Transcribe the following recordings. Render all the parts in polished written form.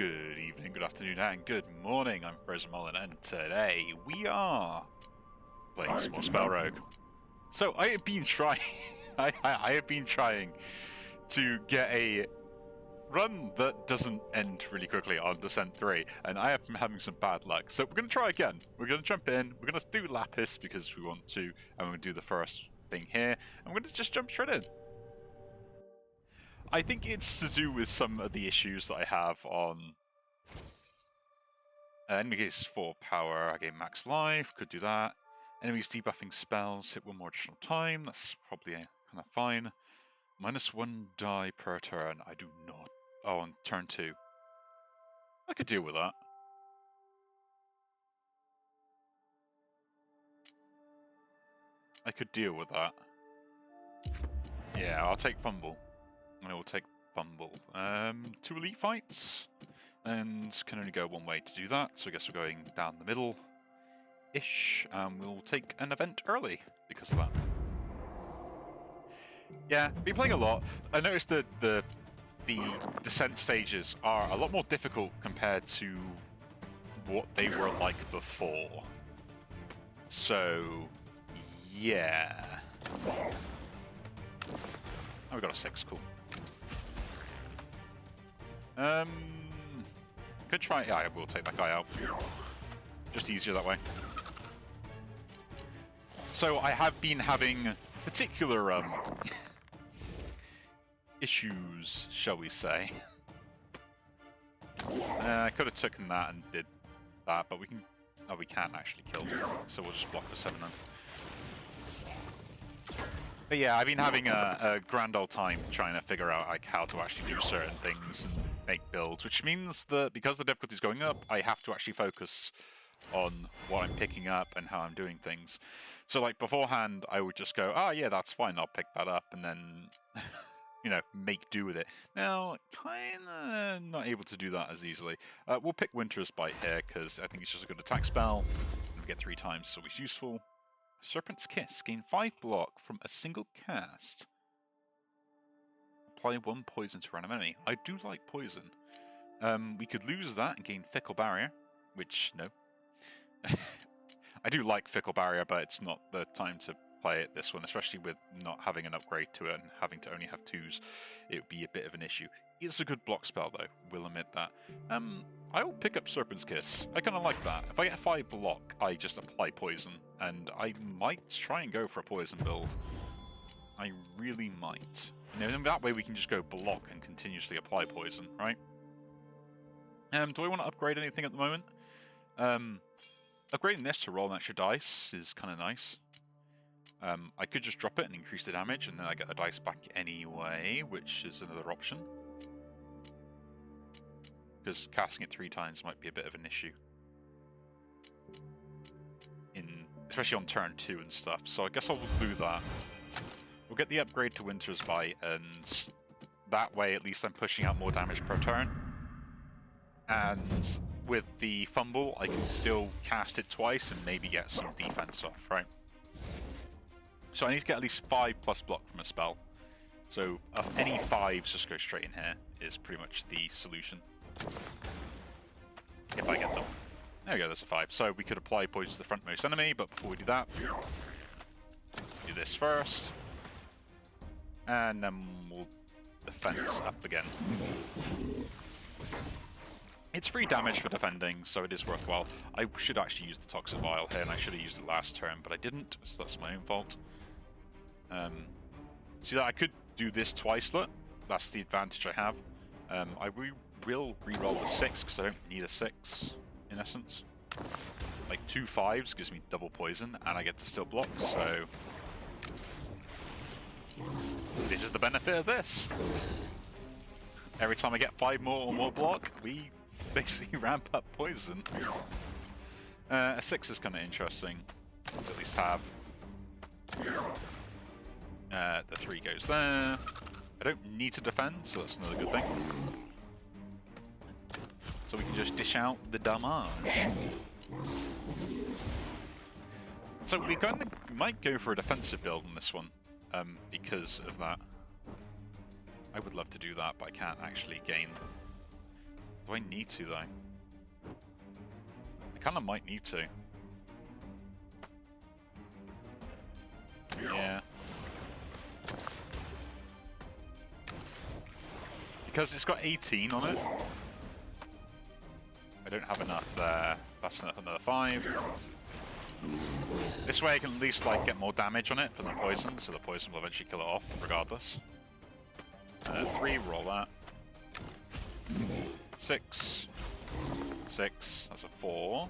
Good evening, good afternoon, and good morning. I'm Frozen Mullen, and today we are playing some more SpellRogue. So I have been trying, I have been trying to get a run that doesn't end really quickly on Descent 3, and I have been having some bad luck. So we're going to try again. We're going to jump in. We're going to do Lapis because we want to, and we're going to do the first thing here, and we're going to just jump straight in. I think it's to do with some of the issues that I have on enemies 4 power. I gain max life, could do that. Enemies debuffing spells, hit 1 more additional time, that's probably kind of fine. -1 die per turn, I do not. Oh, on turn 2. I could deal with that. I could deal with that. Yeah, I'll take Fumble. I will take Fumble. 2 elite fights, and can only go one way to do that, so I guess we're going down the middle-ish, and we'll take an event early because of that. Yeah, been playing a lot. I noticed that the descent stages are a lot more difficult compared to what they were like before. So, yeah. Oh, we got a 6, cool. Could try. Yeah, I will take that guy out. Just easier that way. So I have been having particular issues, shall we say? I could have taken that and did that, but we can. Oh, we can actually kill. So we'll just block the 7 then. But yeah, I've been having a grand old time trying to figure out like how to actually do certain things and make builds, which means that because the difficulty is going up, I have to actually focus on what I'm picking up and how I'm doing things. So like beforehand, I would just go, oh yeah, that's fine, I'll pick that up, and then, you know, make do with it. Now, kinda not able to do that as easily. We'll pick Winter's Bite here, because I think it's just a good attack spell, and we get 3 times, so it's useful. Serpent's Kiss. Gain 5 block from a single cast. Apply 1 poison to random enemy. I do like poison. We could lose that and gain Fickle Barrier, which, no. I do like Fickle Barrier, but it's not the time to play it this one, especially with not having an upgrade to it and having to only have 2s. It would be a bit of an issue. It's a good block spell, though. We'll admit that. I will pick up Serpent's Kiss. I kind of like that. If I get 5 block, I just apply poison, and I might try and go for a poison build. I really might. And that way we can just go block and continuously apply poison, right? Do I want to upgrade anything at the moment? Upgrading this to roll an extra dice is kind of nice. I could just drop it and increase the damage, and then I get the dice back anyway, which is another option. Because casting it 3 times might be a bit of an issue. Especially on turn 2 and stuff, so I guess I'll do that. We'll get the upgrade to Winter's Bite, and that way at least I'm pushing out more damage per turn. And with the Fumble, I can still cast it twice and maybe get some defense off, right? So I need to get at least 5+ block from a spell. So of any 5s, just go straight in here is pretty much the solution. If I get them. There we go, there's a 5. So we could apply poison to the frontmost enemy, but before we do that, do this first. And then we'll defense up again. It's free damage for defending, so it is worthwhile. I should actually use the Toxic Vial here, and I should have used it last turn, but I didn't, so that's my own fault. See that I could do this twice, look. That's the advantage I have. I will re-roll the 6, because I don't need a 6, in essence. Like 2 5s gives me double poison, and I get to still block, so... This is the benefit of this! Every time I get 5 more or more block, we basically ramp up poison. A 6 is kind of interesting, to at least have. The 3 goes there. I don't need to defend, so that's another good thing. So we can just dish out the damage. So we might go for a defensive build on this one, because of that. I would love to do that, but I can't actually gain Do I need to, though? I kind of might need to. Yeah. Because it's got 18 on it. I don't have enough there. That's another 5. This way I can at least like get more damage on it from the poison, so the poison will eventually kill it off, regardless. 3, roll that. 6. 6, that's a 4.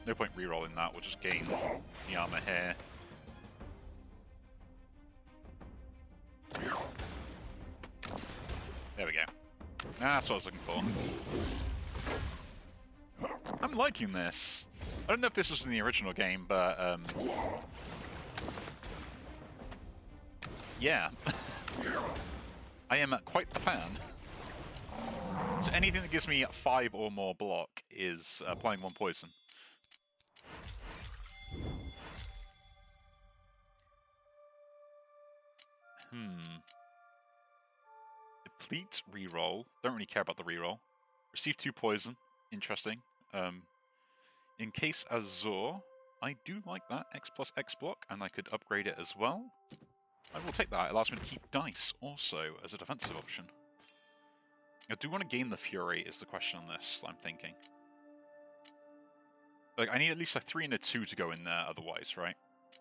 No point re-rolling that, we'll just gain the armor here. There we go. That's what I was looking for. I'm liking this. I don't know if this was in the original game, but yeah. I am quite the fan. So anything that gives me 5 or more block is applying 1 poison. Deplete, reroll. Don't really care about the reroll. Receive 2 poison. Interesting. Encase Azure. I do like that. X plus X block, and I could upgrade it as well. I will take that. It allows me to keep dice also as a defensive option. I do want to gain the Fury is the question on this, I'm thinking. Like, I need at least a 3 and a 2 to go in there otherwise, right?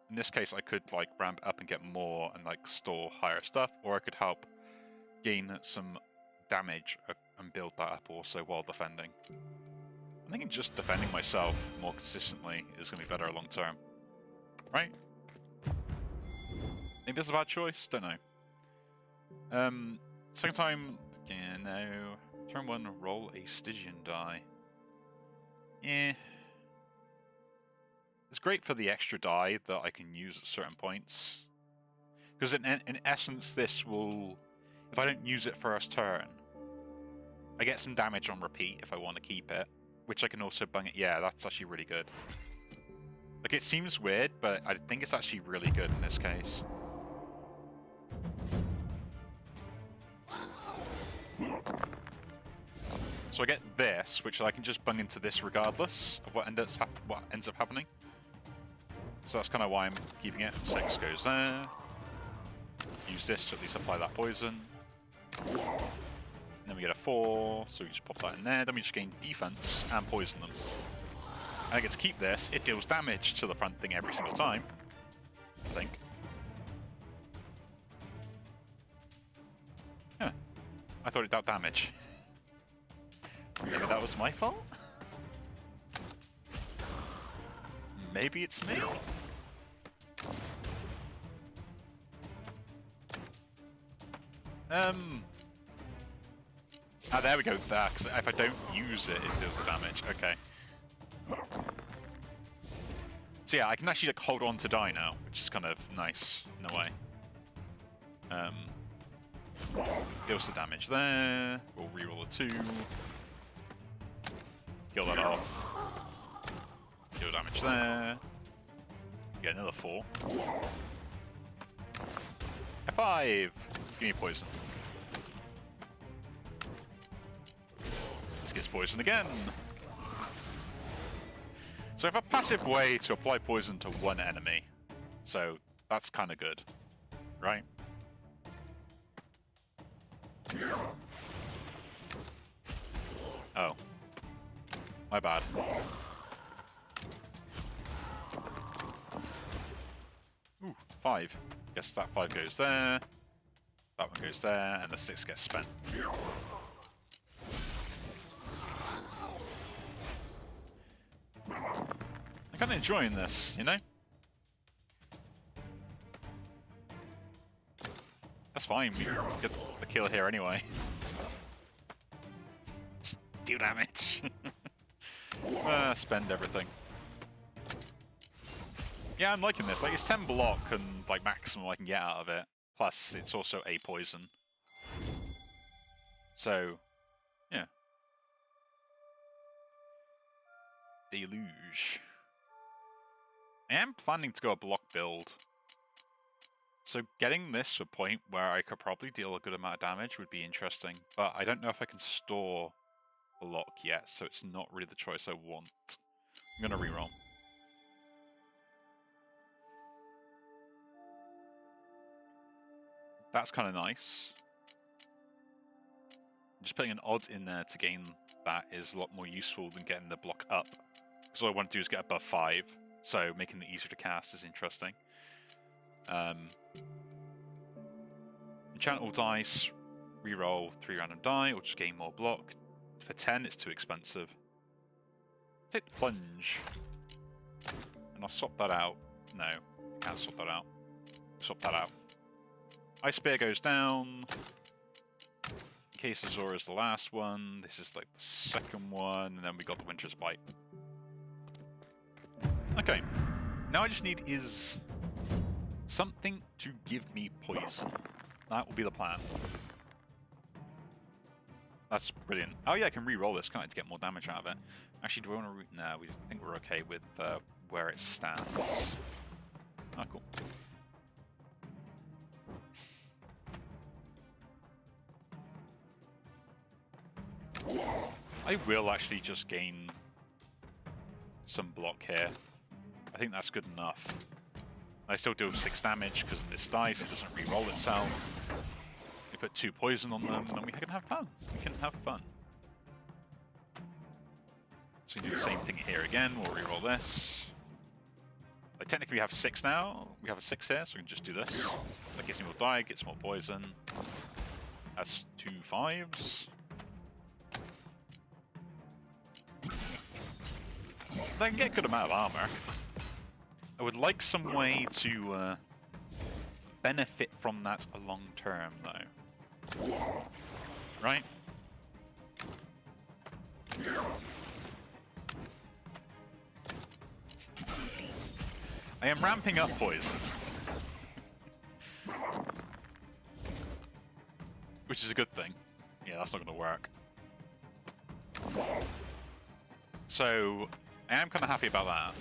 In this case, I could, like, ramp up and get more and, like, store higher stuff, or I could help gain some damage and build that up also while defending. I'm thinking just defending myself more consistently is going to be better long term. Right? Maybe that's a bad choice? Don't know. Second time, yeah, no. Turn 1, roll a Stygian die. Eh. It's great for the extra die that I can use at certain points. Because in essence, this will... If I don't use it first turn, I get some damage on repeat if I want to keep it. Which I can also bung it. Yeah, that's actually really good. Like, it seems weird, but I think it's actually really good in this case. So I get this, which I can just bung into this regardless of what ends up happening. So that's kind of why I'm keeping it. 6 goes there. Use this to at least apply that poison. And then we get a 4, so we just pop that in there. Then we just gain defense and poison them. And I get to keep this. It deals damage to the front thing every single time, I think. Huh. I thought it dealt damage. Maybe that was my fault? Maybe it's me? Ah, there we go. There, because if I don't use it, it deals the damage. Okay. So yeah, I can actually like hold on to die now, which is kind of nice in a way. Deals the damage there. We'll reroll a 2. Kill that off. Deal damage there. Get another 4. F5! Give me poison. This gets poison again. So I have a passive way to apply poison to one enemy. So that's kind of good. Right? Oh. My bad. Ooh, 5. Guess that 5 goes there. That one goes there, and the 6 gets spent. I'm kind of enjoying this, you know? That's fine, we get the kill here anyway. Just deal damage. Spend everything. Yeah, I'm liking this. Like, it's 10 block and, like, maximum I can get out of it. Plus, it's also a poison. So, yeah. Deluge. I am planning to go a block build. So getting this to a point where I could probably deal a good amount of damage would be interesting, but I don't know if I can store a lock yet, so it's not really the choice I want. I'm gonna reroll. That's kind of nice. Just putting an odd in there to gain that is a lot more useful than getting the block up. Because all I want to do is get above 5, so making it easier to cast is interesting. Enchant all dice, reroll 3 random die, or just gain more block. For 10, it's too expensive. Take the plunge. And I'll swap that out. No, I can't swap that out. Swap that out. Ice Spear goes down. Case Azor is the last one. This is like the second one, and then we got the Winter's Bite. Okay. Now I just need is something to give me poison. That will be the plan. That's brilliant. Oh yeah, I can re-roll this, can't I, to get more damage out of it? Actually, do I want to... No, we think we're okay with where it stands. Ah, cool. I will actually just gain some block here. I think that's good enough. I still deal 6 damage because of this dice, it doesn't re-roll itself. We put 2 poison on them, and we can have fun. We can have fun. So we do the same thing here again, we'll re-roll this. Like, technically we have 6 now, we have a 6 here, so we can just do this. That gives me more die, gets more poison. That's 2 5s. I can get a good amount of armor. I would like some way to benefit from that long term, though. Right? I am ramping up poison. Which is a good thing. Yeah, that's not going to work. So, I am kind of happy about that.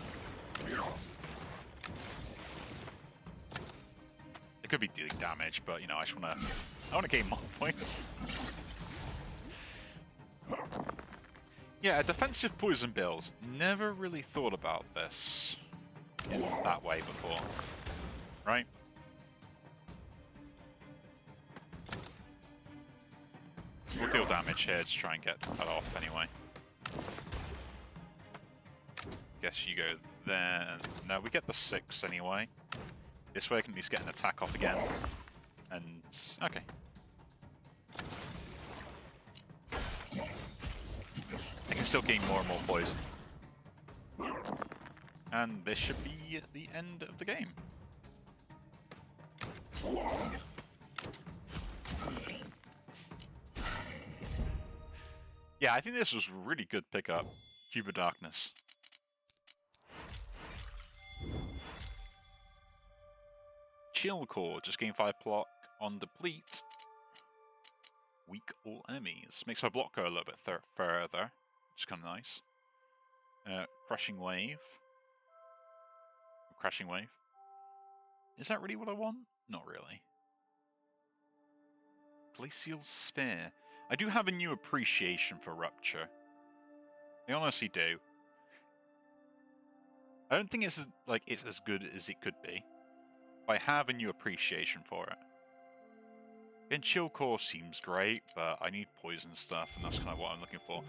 It could be dealing damage, but you know, I just want to gain more points. Yeah, a defensive poison build. Never really thought about this in that way before, right? We'll deal damage here to try and get that off anyway. Guess you go there. No, we get the 6 anyway. This way I can at least get an attack off again. And, okay. I can still gain more and more poison. And this should be the end of the game. Yeah, I think this was a really good pickup. Cube of Darkness. Chill Core, just gain 5 block on deplete. Weak all enemies. Makes my block go a little bit further, which is kind of nice. Crushing Wave. Crashing Wave. Is that really what I want? Not really. Glacial Sphere. I do have a new appreciation for Rupture. I honestly do. I don't think it's as good as it could be. But I have a new appreciation for it. And Chill Core seems great, but I need poison stuff, and that's kind of what I'm looking for.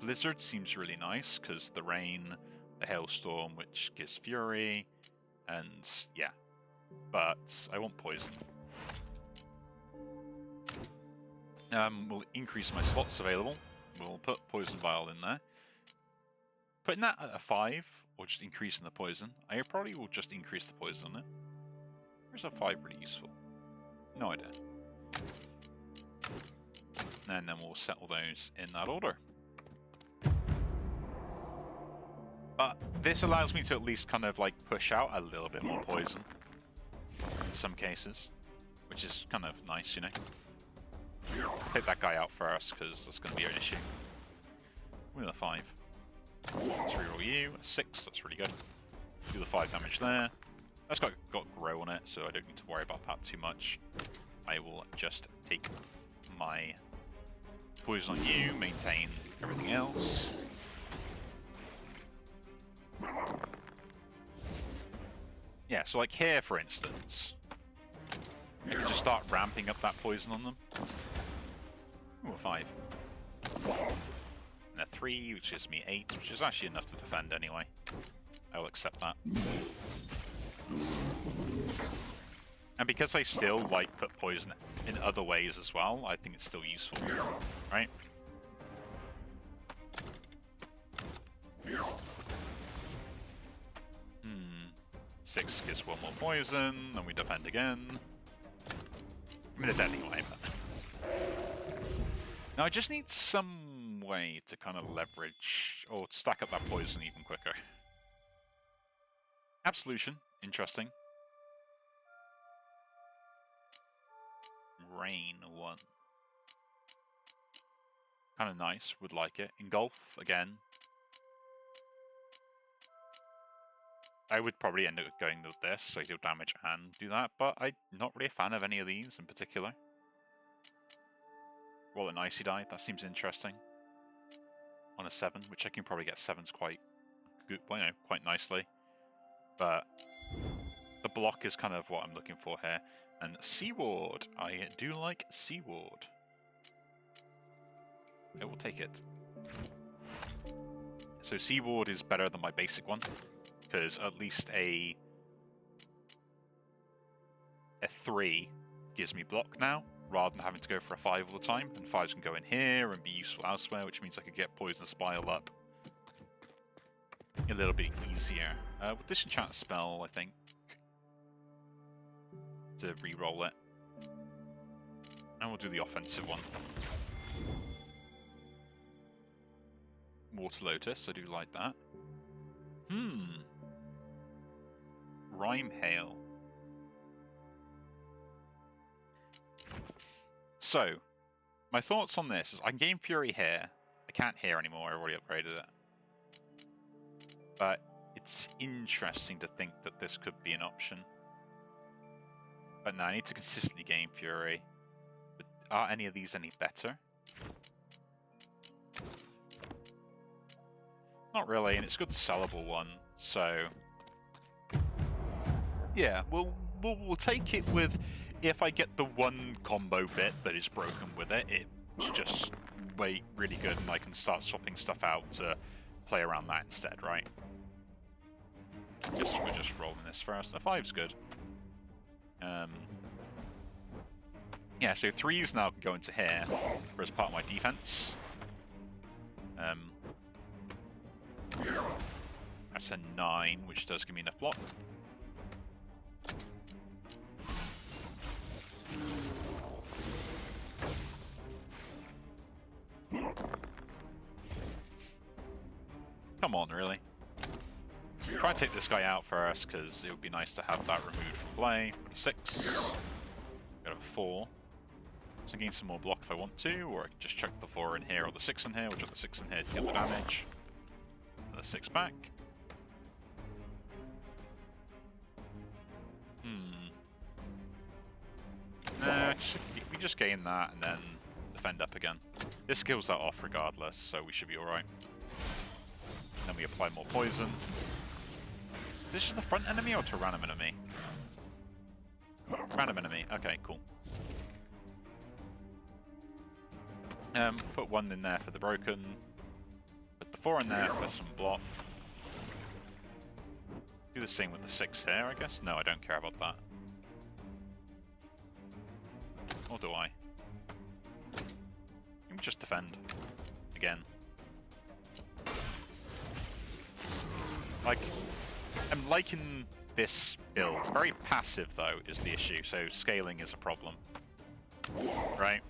Blizzard seems really nice, because the rain, the hailstorm, which gives fury, and yeah. But I want poison. We'll increase my slots available. We'll put Poison Vial in there. Putting that at a 5, or just increasing the poison. I probably will just increase the poison on it. Where's a 5 really useful? No idea. And then we'll settle those in that order. But this allows me to at least kind of like push out a little bit more poison. In some cases. Which is kind of nice, you know. Take that guy out first, because that's going to be an issue. With a 5. Let's reroll you. A 6, that's really good. Do the 5 damage there. That's got grow on it, so I don't need to worry about that too much. I will just take my poison on you, maintain everything else. Yeah, so like here, for instance, I can just start ramping up that poison on them. Ooh, a 5. And a 3, which gives me 8, which is actually enough to defend anyway. I will accept that. And because I still like put poison in other ways as well, I think it's still useful, right? 6 gives 1 more poison, and we defend again. I mean, they're dead anyway, but... Now I just need some way to kind of leverage, or stack up that poison even quicker. Absolution, interesting. Rain 1. Kind of nice, would like it. Engulf, again. I would probably end up going with this, so I deal damage and do that, but I'm not really a fan of any of these in particular. Roll an Icy Die, that seems interesting. On a 7, which I can probably get 7s quite good, well, you know, quite nicely. But the block is kind of what I'm looking for here. And Seaward, I do like Seaward. I will take it. So Seaward is better than my basic one, because at least a 3 gives me block now, rather than having to go for a 5 all the time. And 5s can go in here and be useful elsewhere, which means I could get Poison Spile up a little bit easier. With Disenchant spell, I think, to re-roll it. And we'll do the offensive one. Water Lotus, I do like that. Rime Hail. So, my thoughts on this is I can gain Fury here. I can't hear anymore, I already upgraded it. But it's interesting to think that this could be an option. But no, I need to consistently gain Fury. But are any of these any better? Not really, and it's a good sellable one, so... Yeah, we'll take it with... If I get the one combo bit that is broken with it, it's just really good, and I can start swapping stuff out to play around that instead, right? We're just rolling this first. A 5's good. Yeah, so 3s now can go into here for as part of my defense. That's a 9, which does give me enough block. Come on, really. Try and take this guy out first, because it would be nice to have that removed from play. 6. Got a 4. So I can gain some more block if I want to, or I can just chuck the 4 in here, or the 6 in here. We'll chuck the 6 in here to get the damage. And the 6 back. We just gain that and then defend up again. This kills that off regardless, so we should be alright. Then we apply more poison. Is this just the front enemy or to random enemy? Random enemy, okay, cool. Put 1 in there for the broken. Put the 4 in there for some block. Do the same with the 6 here, I guess? No, I don't care about that. Or do I? You can just defend. Again. Like, I'm liking this build. Very passive, though, is the issue, so scaling is a problem. Right?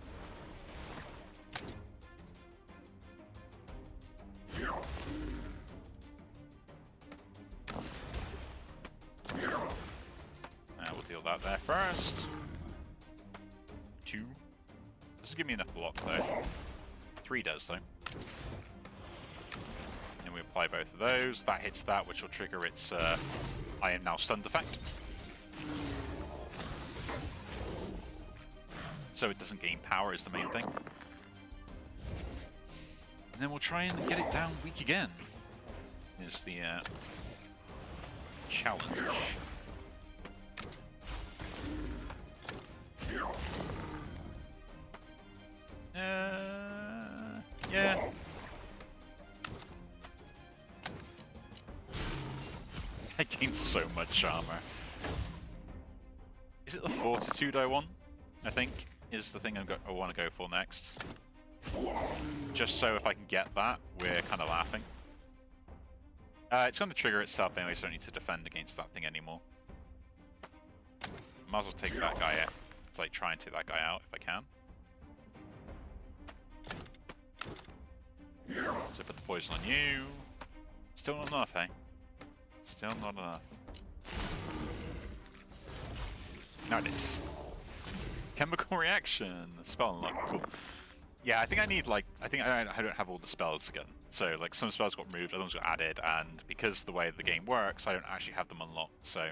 We'll deal that there first. 2. This will give me enough block, though. 3 does, though. And we apply both of those. That hits that, which will trigger its I am now stunned effect. So it doesn't gain power is the main thing. And then we'll try and get it down weak again. Is the challenge. Yeah. I gained so much armor. Is it the Fortitude I want? I think is the thing I want to go for next. Just so if I can get that, we're kind of laughing. It's going to trigger itself anyway, so I don't need to defend against that thing anymore. Might as well take that guy out. It's like try and take that guy out if I can. So put the poison on you. Still not enough, hey? Still not enough. Now it is. Chemical reaction. Spell unlocked. Cool. Yeah, I think I need like I don't have all the spells again. So like some spells got removed, other ones got added, and because the way the game works, I don't actually have them unlocked. So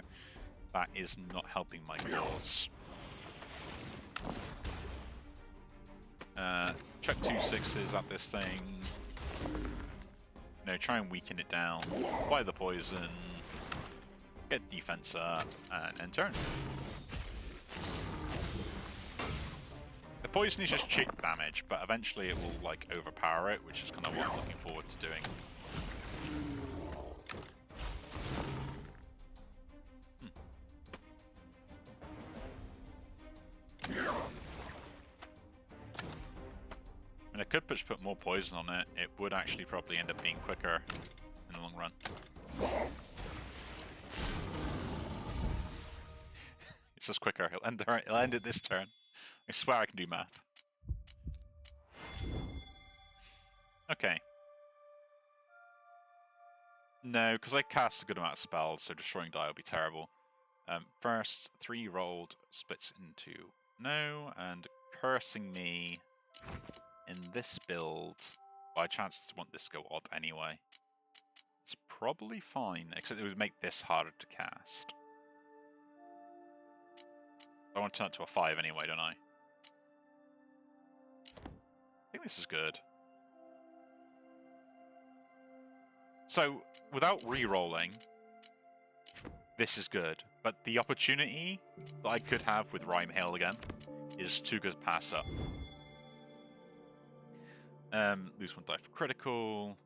that is not helping my cause. Chuck 2 6s at this thing. No, try and weaken it down. Apply the poison. Get defense up, and end turn. The poison is just chip damage, but eventually it will like overpower it, which is kind of what I'm looking forward to doing. I could put more poison on it. It would actually probably end up being quicker in the long run. It's just quicker. It'll end it this turn. I swear I can do math. Okay. No, because I cast a good amount of spells, so destroying die will be terrible. First, 3 rolled splits into no, and cursing me in this build. By chance, I want this to go odd anyway. It's probably fine, except it would make this harder to cast. I want to turn it to a 5 anyway, don't I? I think this is good. So, without re-rolling, this is good. But the opportunity that I could have with Rhyme Hill again is too good to pass up. Lose 1 die for critical.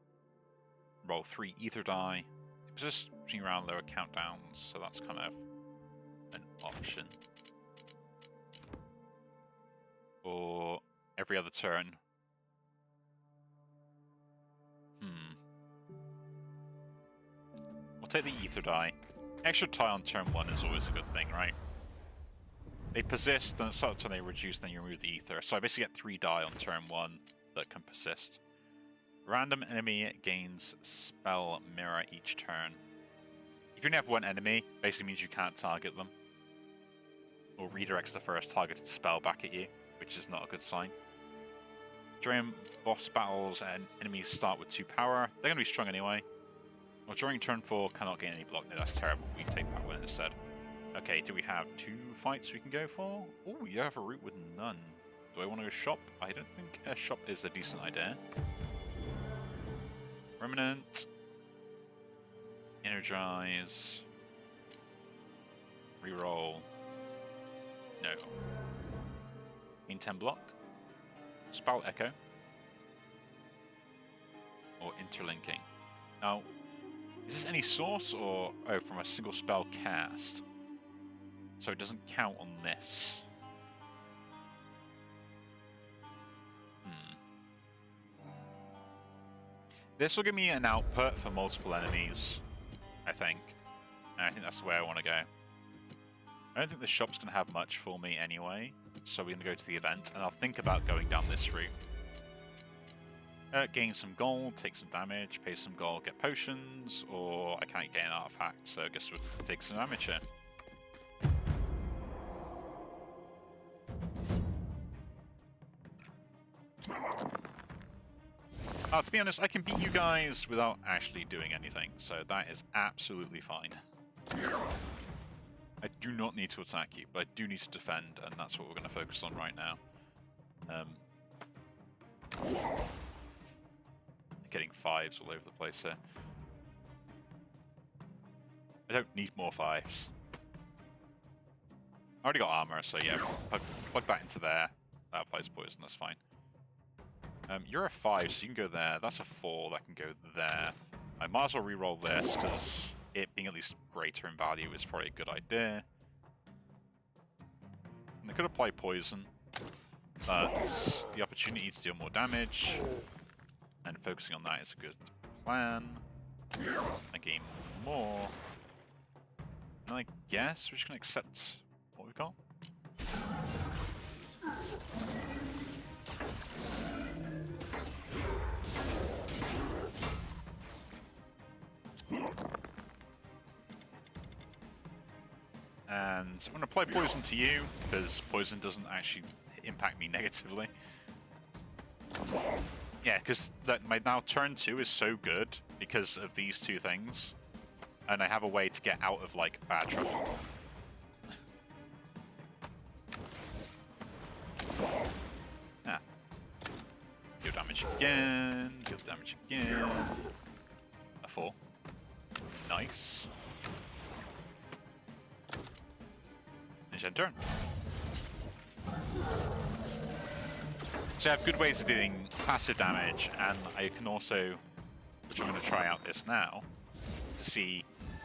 Roll 3 ether die. It's just switching around lower countdowns, so that's kind of an option. Or every other turn. We'll take the ether die. Extra tie on turn 1 is always a good thing, right? They persist, then at the start of the turn they reduce, then you remove the ether. So I basically get 3 die on turn 1 that can persist. Random enemy gains spell mirror each turn. If you only have 1 enemy, basically means you can't target them. Or redirects the first targeted spell back at you, which is not a good sign. During boss battles, enemies start with 2 power. They're going to be strong anyway. Well, during turn 4, cannot gain any block. No, that's terrible. We take that one instead. Okay, do we have 2 fights we can go for? Oh, you have a route with none. Do I want to go shop? I don't think a shop is a decent idea. Remnant. Energize. Reroll. No. Gain 10 block. Spell Echo. Or interlinking. Now, is this any source or from a single spell cast? So it doesn't count on this. This will give me an output for multiple enemies, I think. And I think that's the way I want to go. I don't think the shop's going to have much for me anyway, so we're going to go to the event, and I'll think about going down this route. Gain some gold, take some damage, pay some gold, get potions, or I can't get an artifact, so I guess we'll take some damage here. To be honest, I can beat you guys without actually doing anything, so that is absolutely fine. I do not need to attack you, but I do need to defend, and that's what we're going to focus on right now. Getting 5s all over the place here. I don't need more 5s. I already got armor, so yeah, plug that into there. That applies poison, that's fine. You're a 5, so you can go there. That's a 4, that can go there. I might as well reroll this, because it being at least greater in value is probably a good idea. And I could apply poison, but the opportunity to deal more damage, and focusing on that is a good plan. I gain more. And I guess we're just going to accept what we've got. And I'm going to apply poison to you, because poison doesn't actually impact me negatively. Yeah, because my now turn 2 is so good because of these two things. And I have a way to get out of, like, bad trouble. Ah. Deal damage again, deal damage again. A 4. Nice. Finish end turn. So I have good ways of dealing passive damage, and I can also, which I'm going to try out this now, to see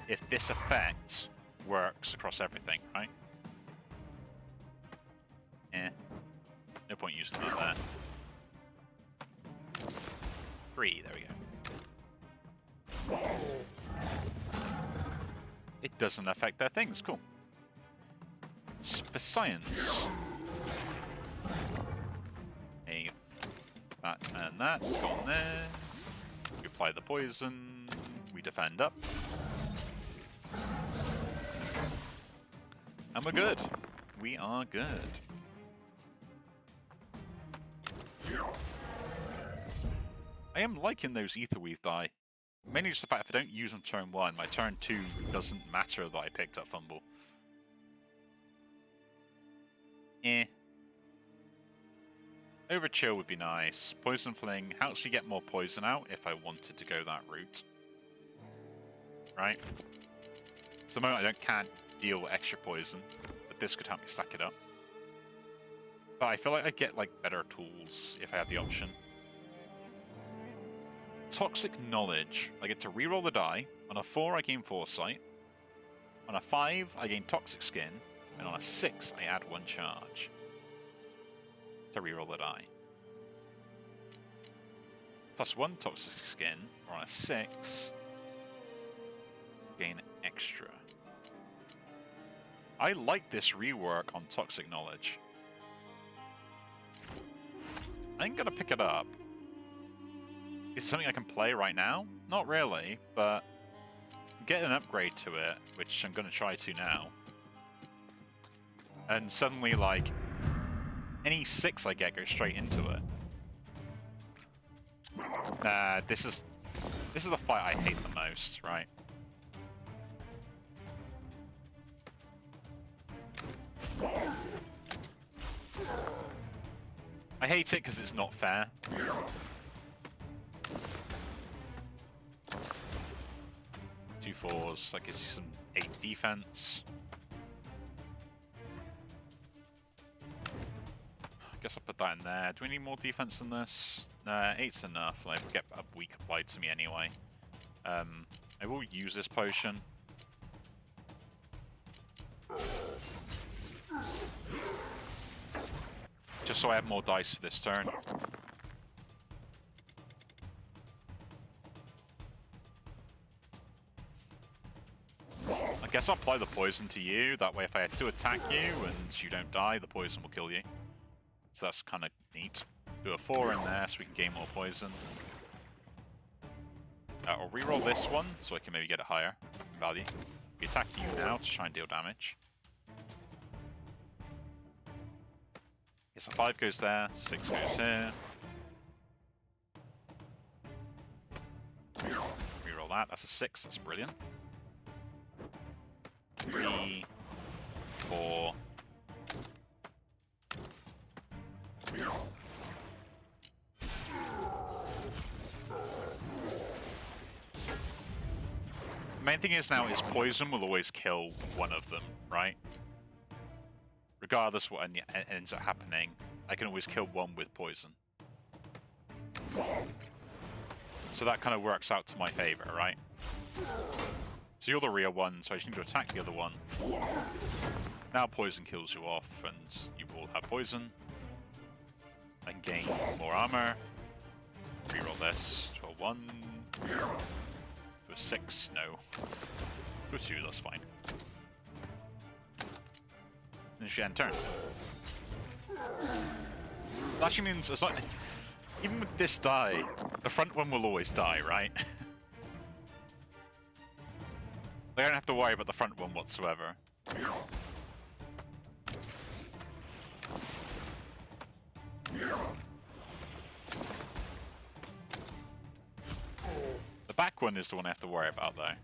if this effect works across everything, right? No point using that there. 3, there we go. It doesn't affect their things, cool. For science. That and that, it's gone there. We apply the poison, we defend up. And we're good. We are good. I am liking those Etherweave die. Mainly just the fact if I don't use them turn 1, my turn 2 doesn't matter that I picked up Fumble. Overchill would be nice. Poison Fling helps you get more poison out if I wanted to go that route. Right? So the moment I can't deal extra poison, but this could help me stack it up. But I feel like I get like better tools if I have the option. Toxic Knowledge. I get to reroll the die. On a 4 I gain Foresight. On a 5 I gain Toxic Skin. And on a 6 I add 1 charge. To reroll the die. +1 Toxic Skin, or on a 6, gain extra. I like this rework on Toxic Knowledge. I'm gonna pick it up. Is it something I can play right now? Not really, but get an upgrade to it, which I'm gonna try to now. And suddenly, like, any 6 I get goes straight into it. This is the fight I hate the most, right? I hate it because it's not fair. Two 4s, that gives you some 8 defense. I guess I'll put that in there. Do we need more defense than this? Nah, 8's enough. Like, get a weak applied to me anyway. I will use this potion. Just so I have more dice for this turn. I guess I'll apply the poison to you. That way if I had to attack you and you don't die, the poison will kill you. So that's kind of neat. Do a 4 in there so we can gain more poison. I'll reroll this one so I can maybe get it higher in value. We attack you now to try and deal damage. Yes, a 5 goes there, 6 goes here. Reroll that, that's a 6, that's brilliant. 3, for... The main thing is now is poison will always kill one of them, right? Regardless what ends up happening, I can always kill one with poison. So that kind of works out to my favor, right? So you're the real one, so I just need to attack the other one. Now poison kills you off, and you all have poison. I can gain more armor. Reroll this to a 1. To a 6, no. To a 2, that's fine. Finish your end turn. That actually means it's like, even with this die, the front one will always die, right? I don't have to worry about the front one whatsoever. The back one is the one I have to worry about, though.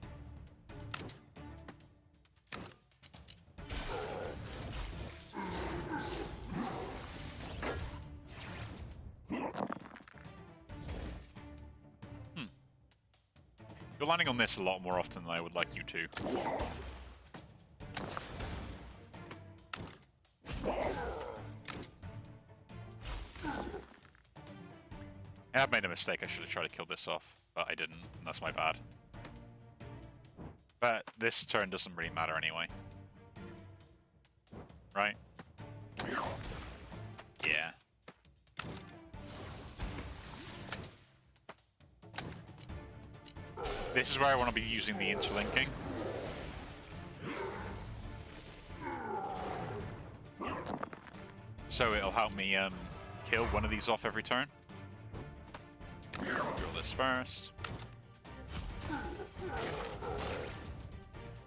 You're landing on this a lot more often than I would like you to. I have made a mistake. I should have tried to kill this off, but I didn't, and that's my bad. But this turn doesn't really matter anyway. Right? Yeah. This is where I want to be using the interlinking. So it'll help me kill one of these off every turn. Draw this first.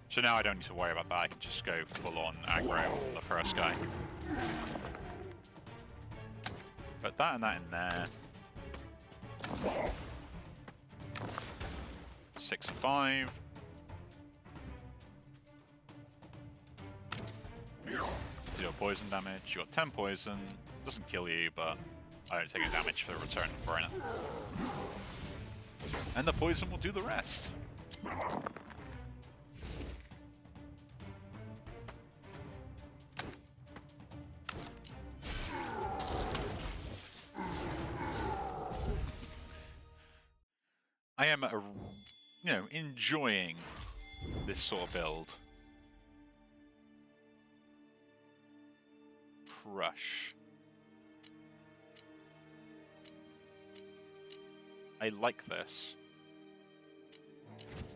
So now I don't need to worry about that, I can just go full on aggro on the first guy. Put that and that in there. 6 and 5. Deal poison damage. You got 10 poison. Doesn't kill you, but I don't take any damage for the return burner. And the poison will do the rest. I am, enjoying this sort of build. Crush. I like this,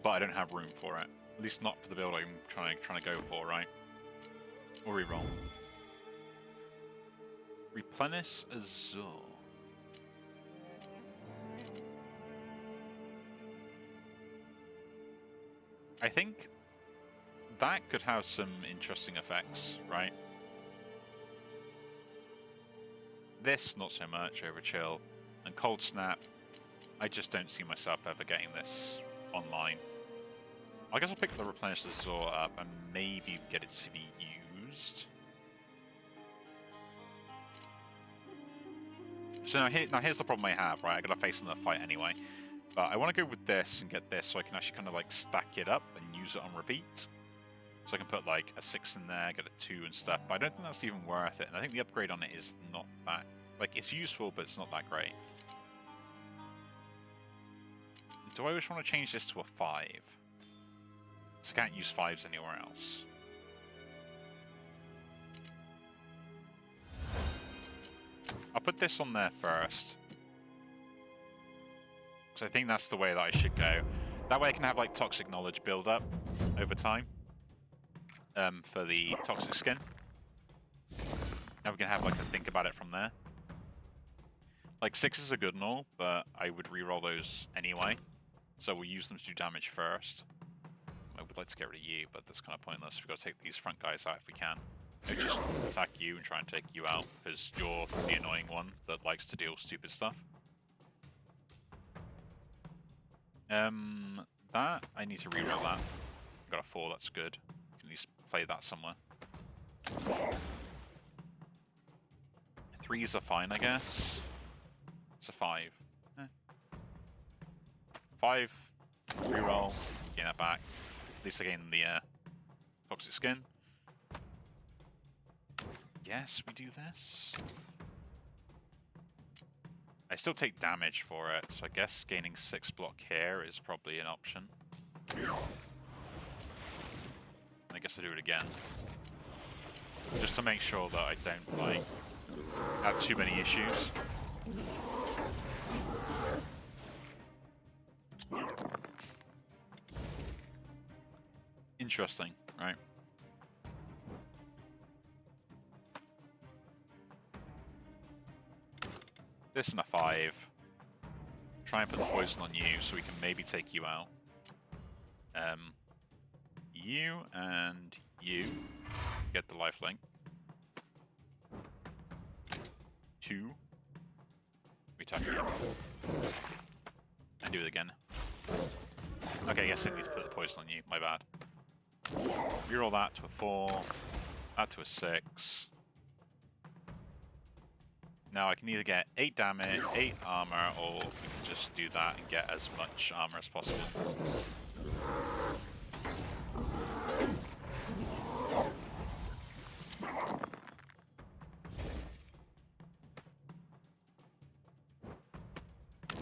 but I don't have room for it. At least not for the build I'm trying to go for, right? Or reroll. Replenish Azure. I think that could have some interesting effects, right? This, not so much, Overchill. And Cold Snap, I just don't see myself ever getting this online. I guess I'll pick the Replenish Azure up and maybe get it to be used. So now here's the problem I have, right? I gotta face another fight anyway. But I want to go with this and get this so I can actually kind of like stack it up and use it on repeat. So I can put like a 6 in there, get a 2 and stuff. But I don't think that's even worth it. And I think the upgrade on it is not that... Like, it's useful, but it's not that great. Do I just want to change this to a 5? So I can't use 5s anywhere else. I'll put this on there first. So I think that's the way that I should go. That way I can have like toxic knowledge build up over time for the toxic skin. Now we can have like a think about it from there. Like 6s are good and all, but I would reroll those anyway. So we'll use them to do damage first. I would like to get rid of you, but that's kind of pointless. We've got to take these front guys out if we can. Maybe just attack you and try and take you out, because you're the annoying one that likes to deal stupid stuff. That, I need to reroll that. I've got a 4, that's good. Can at least play that somewhere. Threes are fine, I guess. It's a 5. 5. Reroll. Gain that back. At least I gain the toxic skin. Yes, we do this. I still take damage for it, so I guess gaining 6 block here is probably an option. I guess I do it again. Just to make sure that I don't, like, have too many issues. Interesting, right? This and a 5. Try and put the poison on you so we can maybe take you out. You and you get the lifelink. 2. We attack you. And do it again. Okay, I guess I need to put the poison on you. My bad. Reroll that to a 4. That to a 6. Now I can either get 8 damage, 8 armor, or we can just do that and get as much armor as possible.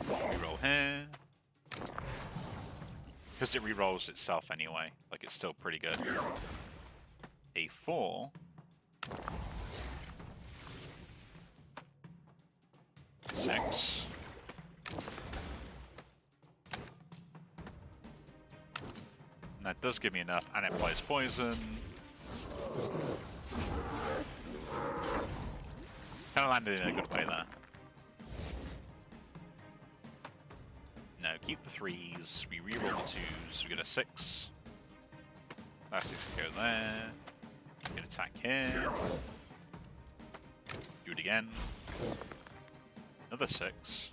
Reroll here. Because it rerolls itself anyway, like it's still pretty good. A 4. 6. And that does give me enough, and it applies poison. Kind of landed in a good way there. No, keep the 3s. We reroll the 2s. We get a 6. That 6 can go there. We can attack here. Do it again. Another 6.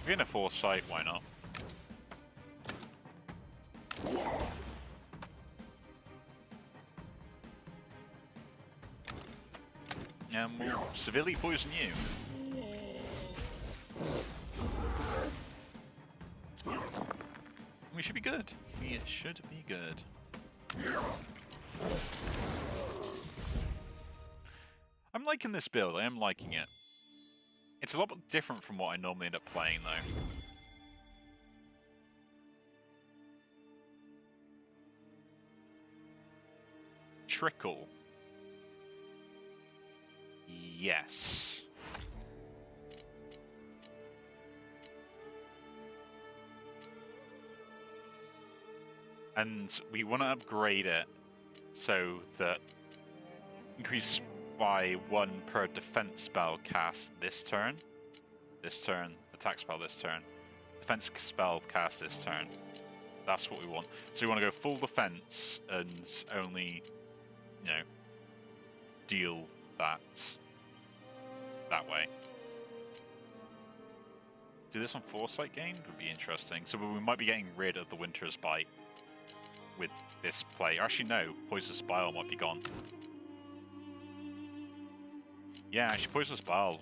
We're gonna foresight, why not? And we'll severely poison you. We should be good. We should be good. I'm liking this build, I am liking it. It's a lot different from what I normally end up playing though. Trickle. Yes. And we want to upgrade it so that increase by 1 per defense spell cast this turn, attack spell this turn, defense spell cast this turn. That's what we want. So we want to go full defense and only, you know, deal that way. Do this on Foresight gained would be interesting. So we might be getting rid of the Winter's Bite with this play. Actually, no, Poisonous Bile might be gone. Yeah, actually, Poisonous Bile,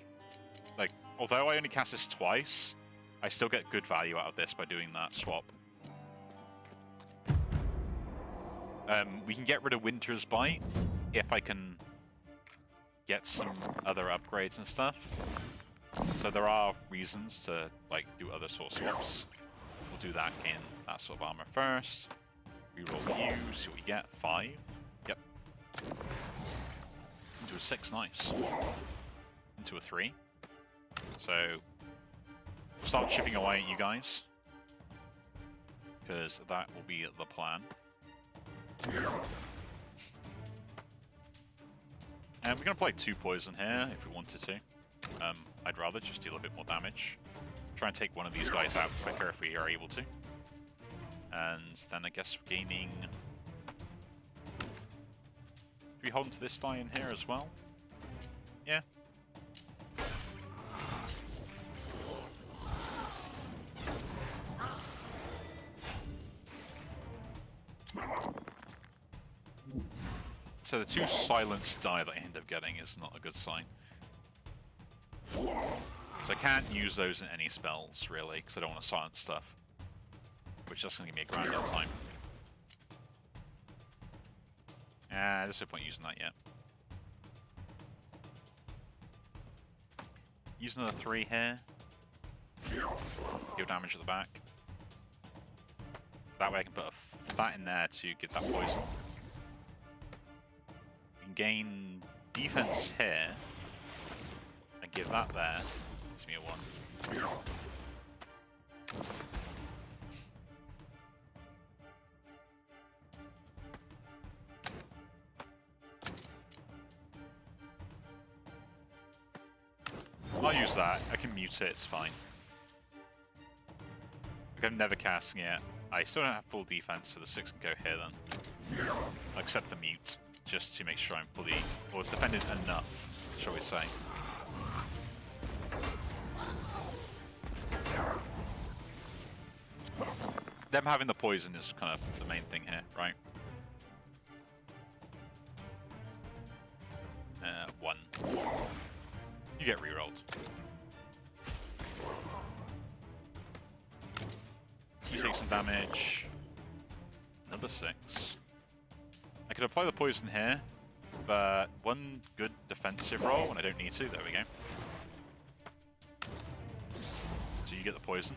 like, although I only cast this twice, I still get good value out of this by doing that swap. We can get rid of Winter's Bite if I can get some other upgrades and stuff. So there are reasons to, like, do other sort of swaps. We'll do that in that sort of armor first. Reroll you, see what we get. 5. Yep. Into a 6, nice. Into a 3. So, we'll start chipping away at you guys. Because that will be the plan. And we're going to play 2 poison here if we wanted to. I'd rather just deal a bit more damage. Try and take one of these guys out quicker if we are able to. And then I guess we're gaining... Do we hold onto this die in here as well? Yeah. So the 2 silenced die that I end up getting is not a good sign. So I can't use those in any spells, really, because I don't want to silence stuff. Which is just going to give me a grand old time. There's no point using that yet. Use another 3 here. Deal damage at the back. That way I can put that in there to give that poison. You can gain defense here. And give that there. Gives me a 1. I'll use that. I can mute it, it's fine. Like, I'm never casting it. I still don't have full defense, so the 6 can go here then. I'll accept the mute, just to make sure I'm fully, or defended enough, shall we say. Them having the poison is kind of the main thing here, right? 1. You get rerolled. You take some damage. Another 6. I could apply the poison here, but 1 good defensive roll, and I don't need to. There we go. So you get the poison.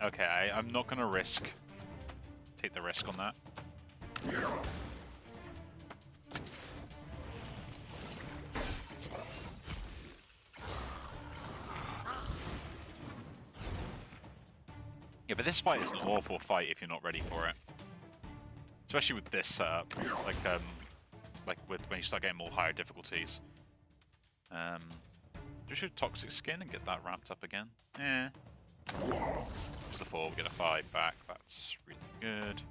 Okay, I'm not going to take the risk on that. Yeah, but this fight is an awful fight if you're not ready for it. Especially with this setup, like with when you start getting more higher difficulties. We should Toxic Skin and get that ramped up again. Just a 4, we get a 5 back. That's really good.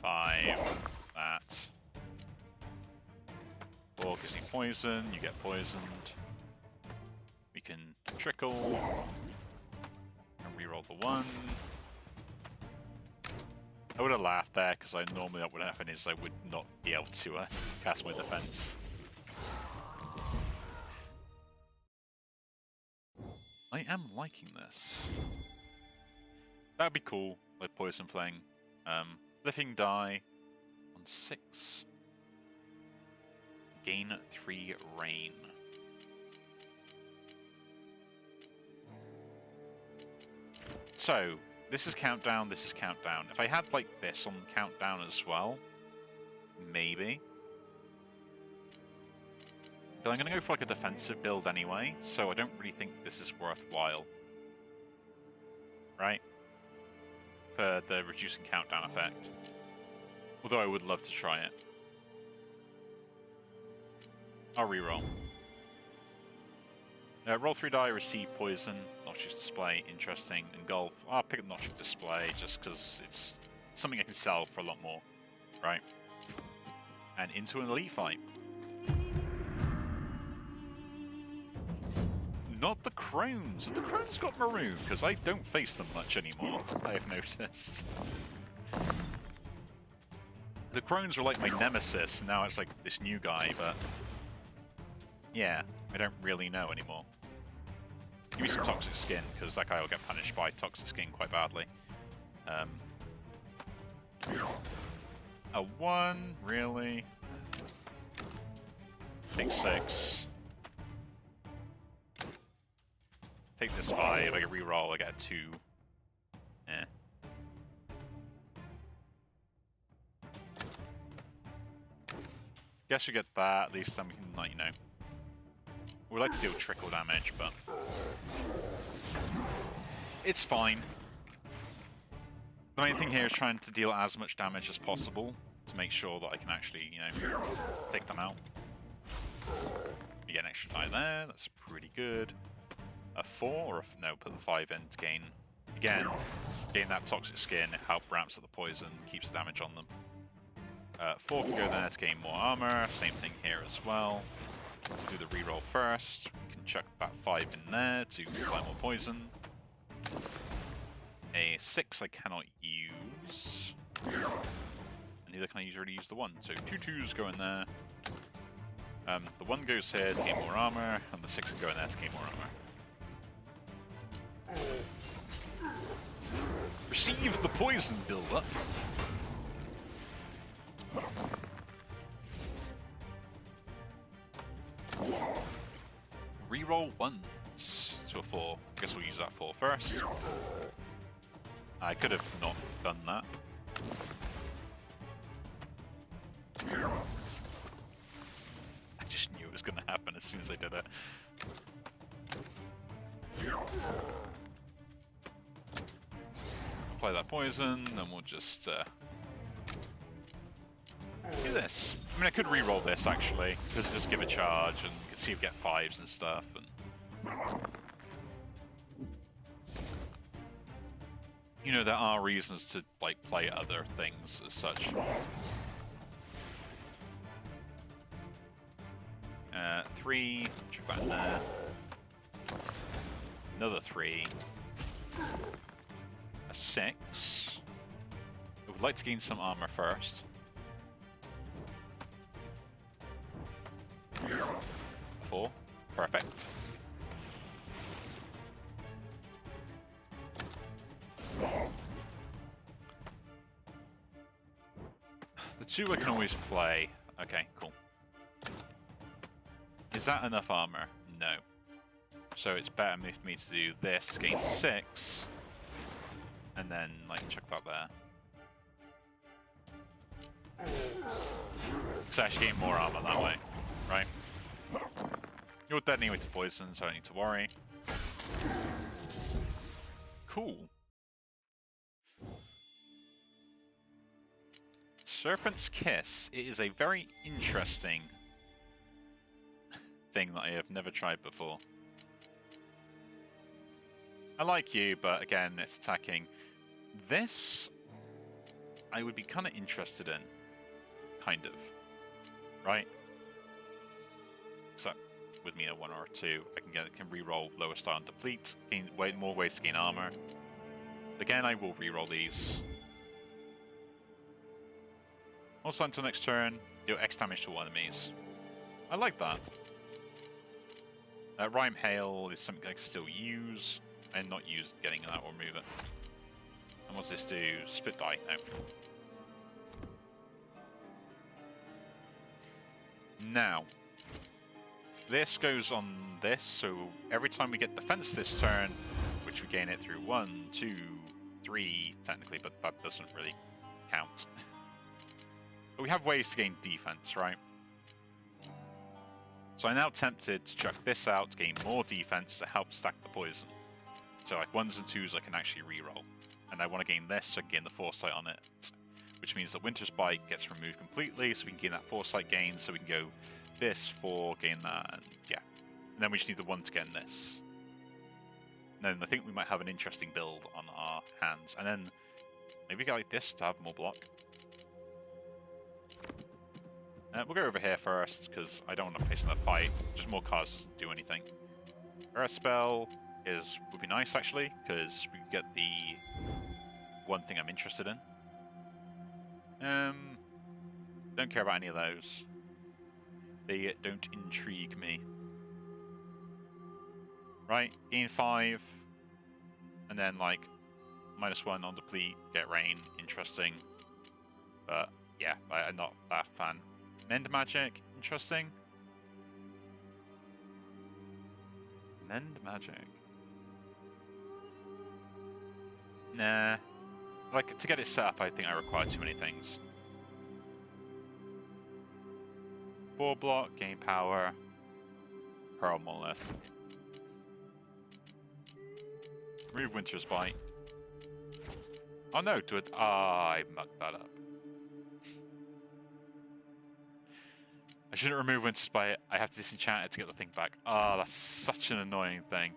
5. That. 4 gives me poison. You get poisoned. We can trickle. And reroll the 1. I would have laughed there, because normally what would happen is I would not be able to cast my defense. I am liking this. That'd be cool, like Poison Fling. Living die on 6. Gain 3 rain. So, this is countdown, this is countdown. If I had like this on countdown as well, maybe. But I'm going to go for like a defensive build anyway, so I don't really think this is worthwhile. Right? For the reducing countdown effect. Although I would love to try it. I'll reroll. Roll 3 die, receive poison, Noxious Display, interesting, engulf. I'll pick up Noxious Display just because it's something I can sell for a lot more, right? And into an elite fight. Not the Crones. Have the Crones got maroon? Because I don't face them much anymore, I have noticed. The Crones were like my nemesis, and now it's like this new guy, but yeah, I don't really know anymore. Give me some Toxic Skin, because that guy will get punished by Toxic Skin quite badly. A 1, really? Take 6. Take this 5, I get reroll, I get a 2. Eh. Guess we get that, at least then we can, like, you know. We'd like to deal trickle damage, but it's fine. The main thing here is trying to deal as much damage as possible to make sure that I can actually, you know, take them out. You get an extra die there, that's pretty good. A 4 or a, no, put the 5 in to gain, again, gain that Toxic Skin, it helps ramps up the poison, keeps the damage on them. 4 can go there to gain more armor, same thing here as well. Do the reroll first. We can chuck that 5 in there to apply more poison. A 6 I cannot use. And neither can I really use the 1. So 2 2s go in there. The 1 goes here to gain more armor, and the 6 can go in there to gain more armor. Receive the poison build-up. Reroll once to a 4. I guess we'll use that 4 first. I could have not done that. I just knew it was going to happen as soon as I did it. Apply that poison, then we'll just do this. I mean, I could re-roll this actually, just give a charge and you can see if we get 5s and stuff. And you know, there are reasons to like play other things as such. 3, check that in there. Another 3. A 6. I would like to gain some armor first. 4. Perfect. The 2 I can always play. Okay, cool. Is that enough armor? No. So it's better for me to do this, gain 6, and then like chuck that there. Because I actually gain more armor that way, right? You're dead anyway to poison, so I don't need to worry. Cool. Serpent's Kiss. It is a very interesting thing that I have never tried before. I like you, but again, it's attacking. This, I would be kind of interested in. Kind of. Right? So, with me a 1 or a 2, I can re-roll lower style and deplete, gain more ways to gain armor. Again, I will re-roll these. Also, until next turn, deal X damage to all enemies. I like that. Rhyme Hail is something I can still use, and not use getting that or remove it. And what's this do? Split die? No. Now, this goes on this, so every time we get defense this turn, which we gain it through 1, 2, 3, technically, but that doesn't really count. But we have ways to gain defense, right? So I'm now tempted to chuck this out to gain more defense to help stack the poison. So like 1s and 2s I can actually reroll. And I want to gain this so I can gain the foresight on it. Which means that Winter's Bite gets removed completely, so we can gain that foresight gain, so we can go this, 4, gain that, and yeah. And then we just need the 1 to get in this. And then I think we might have an interesting build on our hands. And then maybe get like this to have more block. We'll go over here first, because I don't want to face another fight. Just more cards doesn't do anything. Earth Spell would be nice, actually, because we get the one thing I'm interested in. Don't care about any of those. They don't intrigue me. Right, gain 5, and then like -1 on deplete, get rain, interesting. But yeah, I'm not that fan. Mend Magic, interesting. Mend Magic. Nah. Like, to get it set up, I think I require too many things. 4 block, gain power, Pearl Monolith. Remove Winter's Bite. Oh no, do it. Ah, I mucked that up. I shouldn't remove Winter's Bite. I have to disenchant it to get the thing back. Ah, that's such an annoying thing.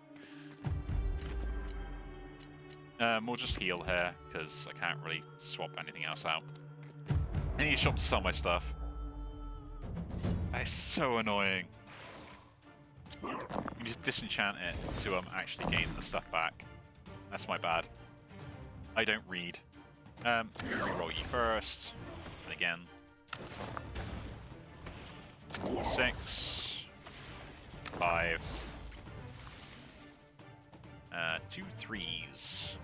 We'll just heal here, because I can't really swap anything else out. I need a shop to sell my stuff. That is so annoying. You just disenchant it to actually gain the stuff back. That's my bad. I don't read. Reroll you first. And again. 6. 5. 2 3s.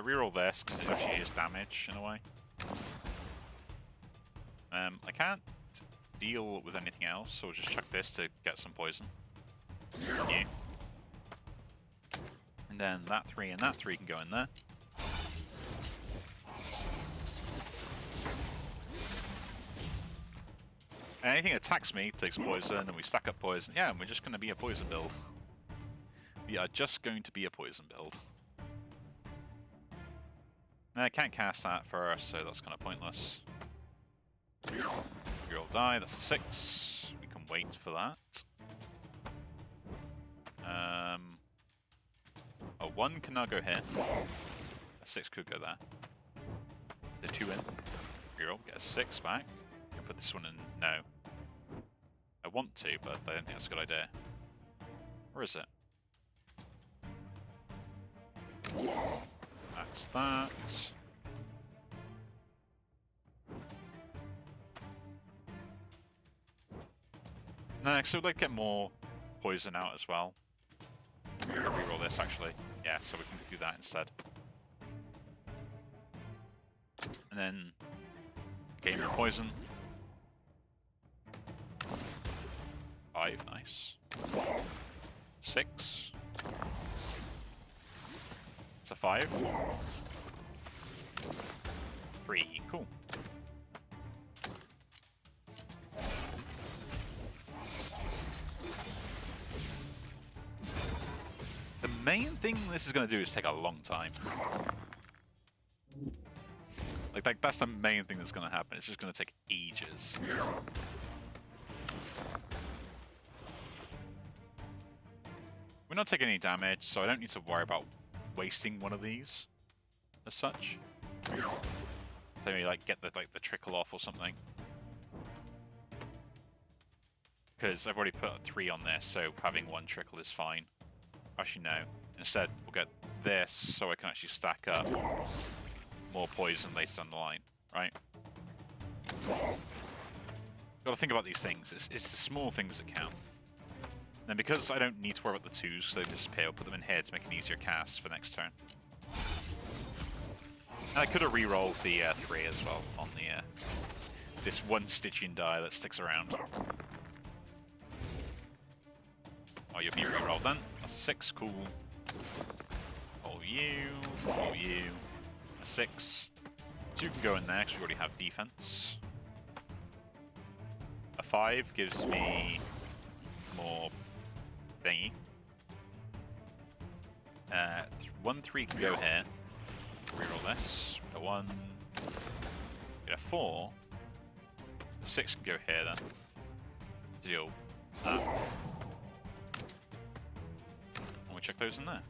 Reroll this, because it actually is damage, in a way. I can't deal with anything else, so we'll just chuck this to get some poison. Yeah. And then that 3 and that 3 can go in there. And anything that attacks me takes poison, and we stack up poison. Yeah, and we're just going to be a poison build. We are just going to be a poison build. I can't cast that first, so that's kind of pointless. You'll die, that's a 6. We can wait for that. A 1 can now go here. A 6 could go there. The 2 in. Reroll, get a 6 back. And put this one in. No. I want to, but I don't think that's a good idea. Or is it? That's that. Next, we'd like to get more poison out as well. Reroll this, actually. Yeah, so we can do that instead. And then gain more poison. 5, nice. 6. It's a 5. 3, cool. The main thing this is going to do is take a long time. Like that's the main thing that's going to happen. It's just going to take ages. We're not taking any damage, so I don't need to worry about wasting one of these as such. So maybe like get the trickle off or something. Because I've already put a 3 on this, so having 1 trickle is fine. Actually, no. Instead, we'll get this so I can actually stack up more poison later down the line, right? Got to think about these things. It's the small things that count. And because I don't need to worry about the 2s, so they disappear, I'll put them in here to make an easier cast for next turn. And I could have re-rolled the 3 as well on the this 1 Stygian die that sticks around. Oh, you'll be re-rolled then. That's a 6, cool. Oh you. A 6. 2 can go in there because we already have defense. A 5 gives me more thingy. 1 3 can go here. Reroll this. A 1. Get a 4. A 6 can go here then. Deal that. And we check those in there.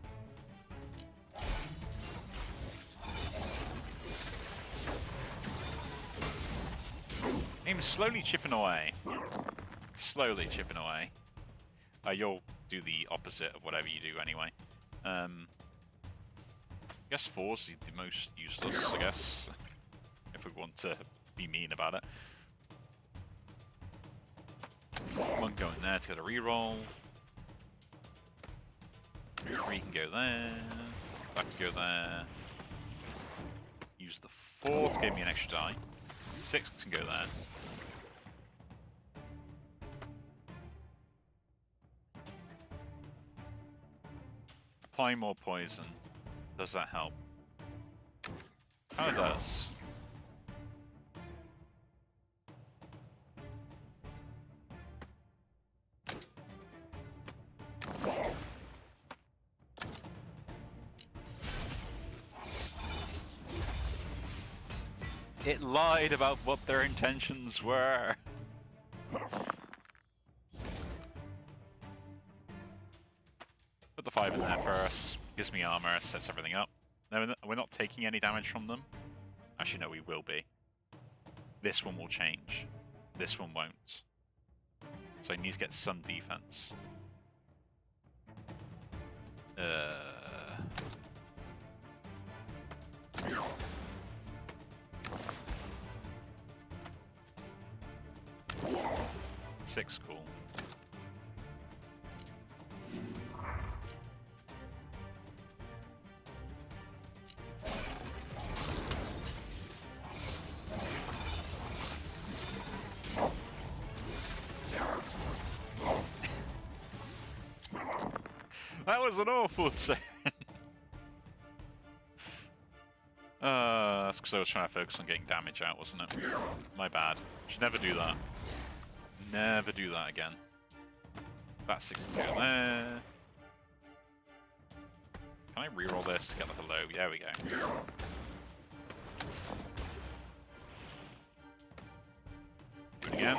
I'm slowly chipping away. Slowly chipping away. You'll do the opposite of whatever you do anyway. I guess 4's the most useless, I guess. If we want to be mean about it. 1 go in there to get a reroll. 3 can go there. That can go there. Use the 4 to give me an extra die. 6 can go there. Apply more poison. Does that help? Kinda does. It lied about what their intentions were. Put the 5 in there first. Gives me armor, sets everything up. No, we're not taking any damage from them. Actually, no, we will be. This one will change. This one won't. So I need to get some defense. 6, cool. That was an awful save. That's because I was trying to focus on getting damage out, wasn't it? My bad. Should never do that. Never do that again. That's 62 there. Can I reroll this to get like a low? There we go. Do it again.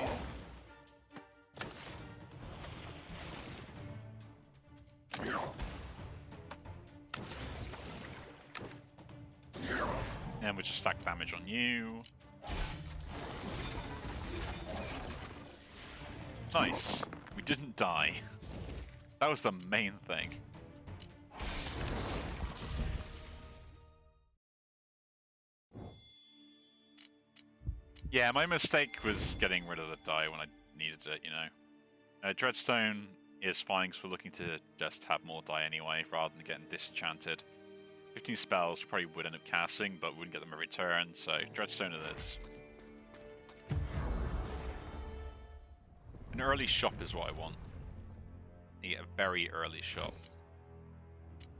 And we'll just stack damage on you. Nice. We didn't die. That was the main thing. Yeah, my mistake was getting rid of the die when I needed it, you know. Dreadstone is fine because we're looking to just have more die anyway, rather than getting disenchanted. 15 spells you probably would end up casting, but we wouldn't get them every turn, so Dreadstone it is. An early shop is what I want. You get a very early shop.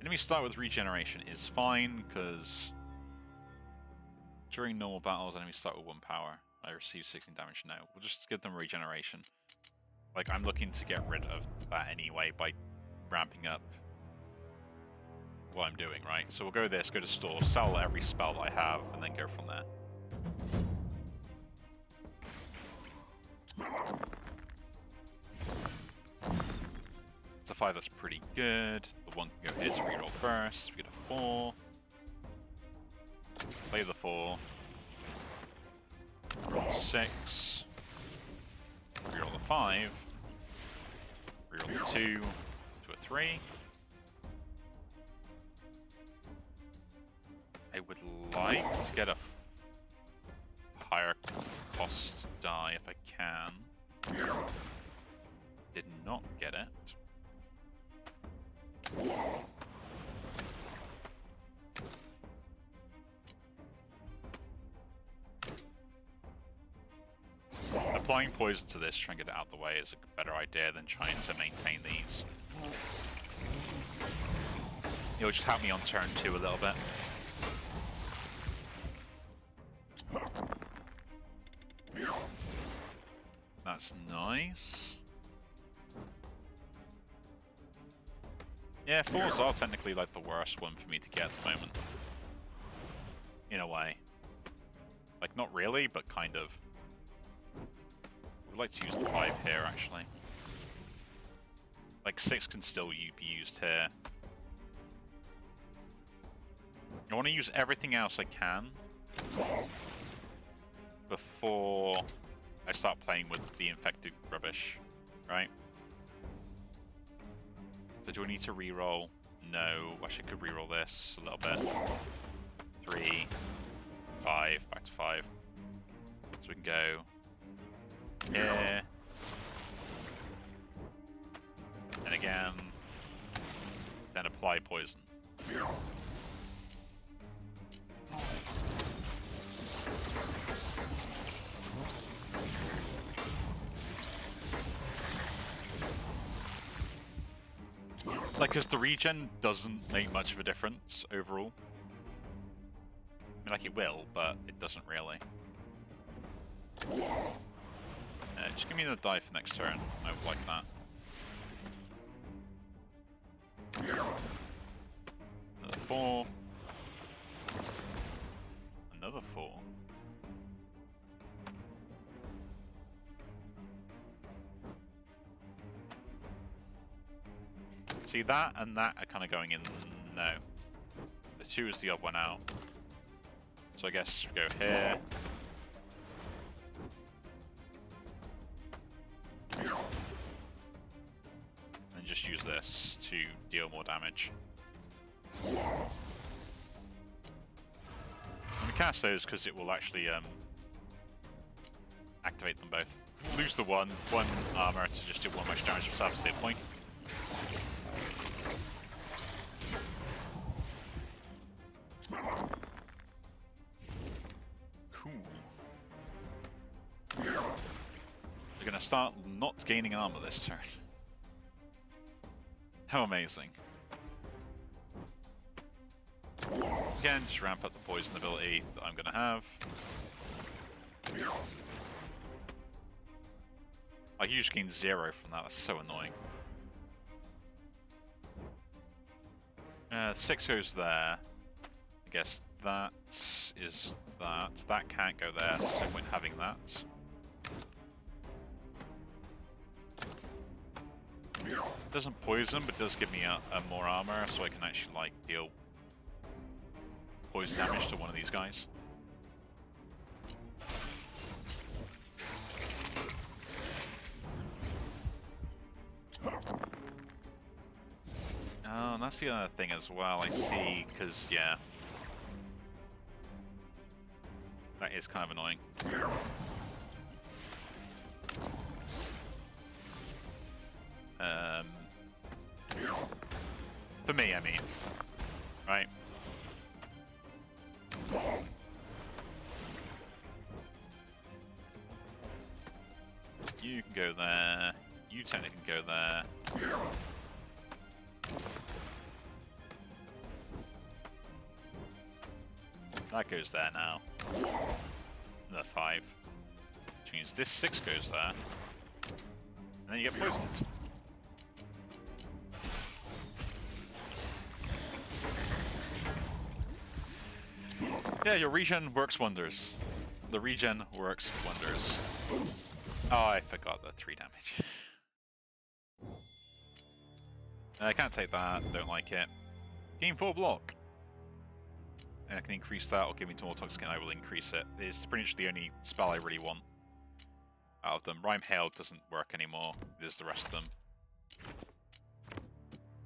Enemy start with regeneration is fine, because during normal battles, enemies start with 1 power. I receive 16 damage. No, we'll just give them regeneration. Like, I'm looking to get rid of that anyway by ramping up what I'm doing, right? So we'll go this, go to store, sell every spell I have, and then go from there. It's a 5 that's pretty good. The 1 can go here to reroll first. We get a 4. Play the 4. Roll 6. Reroll the 5. Reroll the 2 to a 3. I would like to get a higher cost die if I can. Did not get it. Applying poison to this, trying to get it out of the way, is a better idea than trying to maintain these. It'll just help me on turn 2 a little bit. That's nice. Yeah, 4s are technically like the worst one for me to get at the moment. In a way. Like, not really, but kind of. I would like to use the 5 here, actually. Like, 6 can still be used here. I want to use everything else I can before I start playing with the infected rubbish, right? So do I need to reroll? No. I should could reroll this a little bit. 3, 5, back to 5. So we can go here. And again. Then apply poison. Like, because the regen doesn't make much of a difference overall. I mean, like, it will, but it doesn't really. Just give me the die for next turn. I would like that. Another 4. Another 4. See, that and that are kind of going in. No. The 2 is the odd one out. So I guess we go here. And just use this to deal more damage. I'm gonna cast those because it will actually activate them both. Lose the one armor to just do one much damage for Savage State Point. Cool. We're gonna start not gaining armor this turn. How amazing. Again, just ramp up the poison ability that I'm gonna have. I usually gain 0 from that, that's so annoying. 6 goes there. I guess that is that. That can't go there, so there's no point having that. Doesn't poison, but does give me a more armor, so I can actually like deal poison damage to one of these guys. Oh, and that's the other thing as well, I see, because, yeah. That is kind of annoying. For me, I mean. Right? You can go there. You technically can go there. That goes there now. Another 5. Which means this 6 goes there. And then you get poisoned. Yeah, your regen works wonders. The regen works wonders. Oh, I forgot the 3 damage. I can't take that, don't like it. Gain 4 block. And I can increase that or give me more toxic and I will increase it. It's pretty much the only spell I really want out of them. Rhyme Hail doesn't work anymore. There's the rest of them.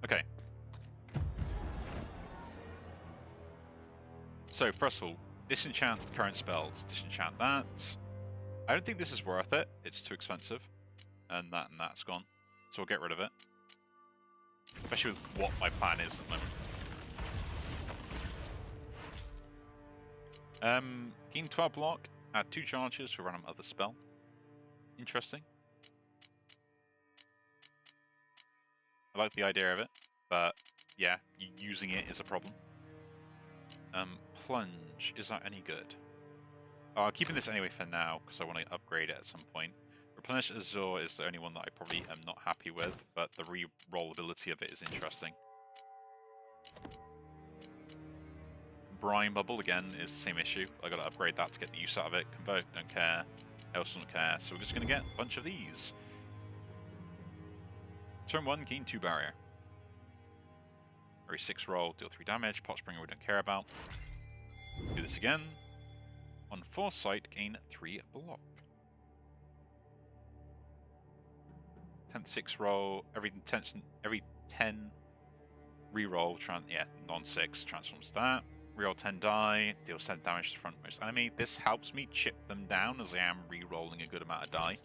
Okay. So, first of all, disenchant current spells, disenchant that. I don't think this is worth it, it's too expensive. And that's gone. So we'll get rid of it. Especially with what my plan is at the moment. Gain 12 block, add 2 charges for random other spell. Interesting. I like the idea of it, but yeah, using it is a problem. Plunge, is that any good? I'm keeping this anyway for now, because I want to upgrade it at some point. Replenish Azure is the only one that I probably am not happy with, but the re-roll ability of it is interesting. Brine Bubble, again, is the same issue. I gotta upgrade that to get the use out of it. Convoke, don't care. Else don't care. So we're just gonna get a bunch of these. Turn 1, gain 2 barrier. Very 6 roll, deal 3 damage. Pot Springer we don't care about. Do this again. On Foresight, gain 3 block. 10th 6 roll, every 10 reroll, non-6 transforms to that. Reroll 10 die, deal 7 damage to the frontmost enemy. This helps me chip them down as I am re-rolling a good amount of die.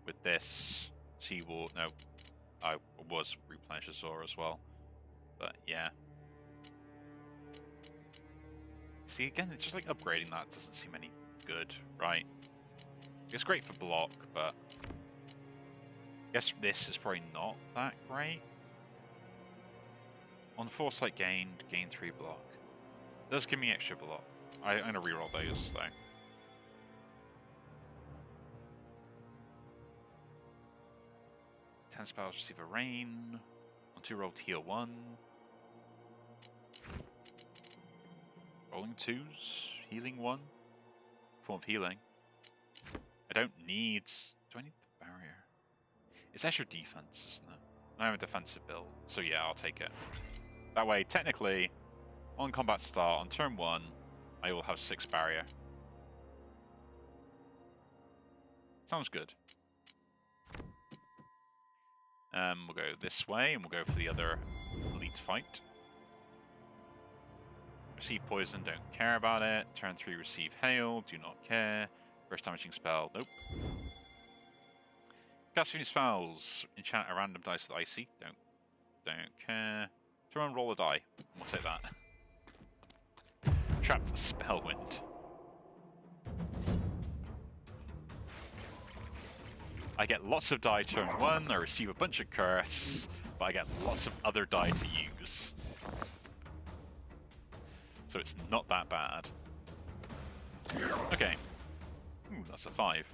With this, Seaward, no, I was Replenish Azure as well. But yeah. See, again, it's just like upgrading that doesn't seem any good, right? It's great for block, but I guess this is probably not that great. On Foresight gained, gain 3 block. Does give me extra block. I'm going to reroll those, though. Ten spells receive a rain. On 2 roll heal 1. Rolling 2s, healing 1. Form of healing. I don't need... Do I need the barrier? It's extra defense, isn't it? I have a defensive build, so yeah, I'll take it. That way, technically, on combat start, on turn 1, I will have 6 barrier. Sounds good. We'll go this way, and we'll go for the other elite fight. Receive poison, don't care about it. Turn 3, receive hail, do not care. Burst damaging spell, nope. Cast any spells, enchant a random dice with icy, don't care. Throw and roll a die, we'll take that. Trapped Spellwind. I get lots of die turn 1, I receive a bunch of curse, but I get lots of other die to use. So it's not that bad. Okay. Ooh, that's a 5.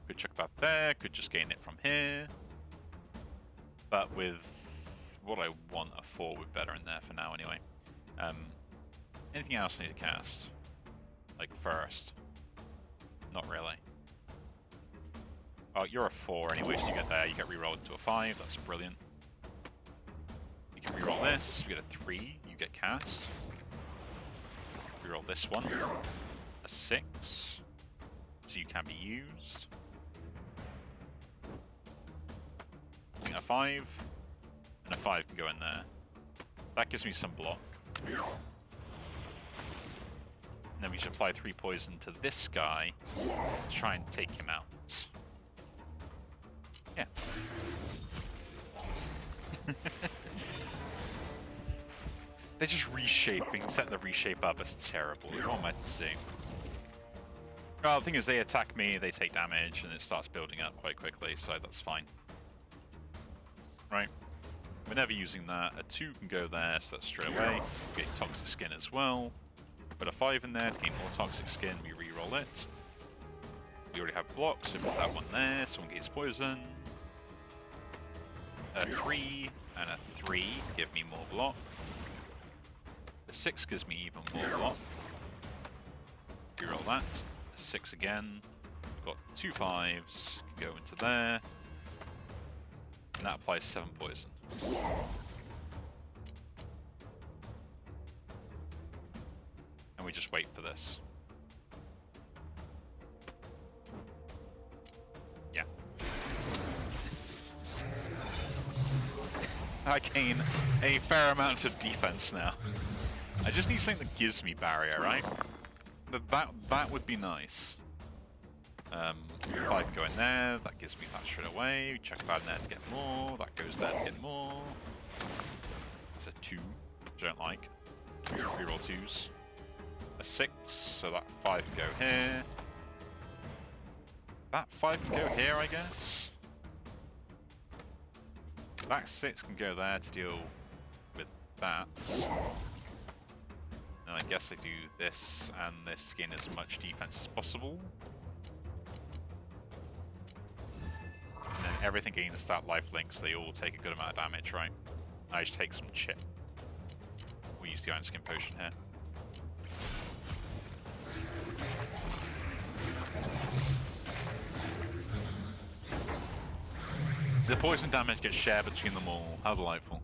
Could chuck that there, could just gain it from here. But with what I want, a 4 would be better in there for now anyway. Anything else I need to cast? Like first? Not really. Oh, you're a 4 anyway, so you get there. You get rerolled into a 5. That's brilliant. You can reroll this. You get a 3. You get cast. Reroll this one. A 6. So you can be used. A 5. And a 5 can go in there. That gives me some block. And then we should apply 3 poison to this guy to try and take him out. Yeah. They're just reshaping, set the reshape up as terrible. What am I to do? Well, the thing is, they attack me, they take damage, and it starts building up quite quickly, so that's fine. Right. We're never using that. A 2 can go there, so that's straight away. Get Toxic Skin as well. Put a 5 in there to gain more Toxic Skin, we reroll it. We already have blocks, so put that one there, someone gets poison. A 3 and a 3 give me more block. A 6 gives me even more block. Reroll that. A 6 again. We've got 2 5s. Can go into there. And that applies 7 poison. And we just wait for this. Yeah. I gain a fair amount of defense now. I just need something that gives me barrier, right? That would be nice. If I can go in there, that gives me that straight away. Chuck that in there to get more. That goes there to get more. It's a 2, which I don't like. Reroll 2s. A 6, so that 5 can go here. That 5 can go here, I guess. That 6 can go there to deal with that. And I guess I do this and this to gain as much defense as possible. And then everything gains that life link, so they all take a good amount of damage, right? I just take some chip. We'll use the Iron Skin Potion here. The poison damage gets shared between them all. How delightful.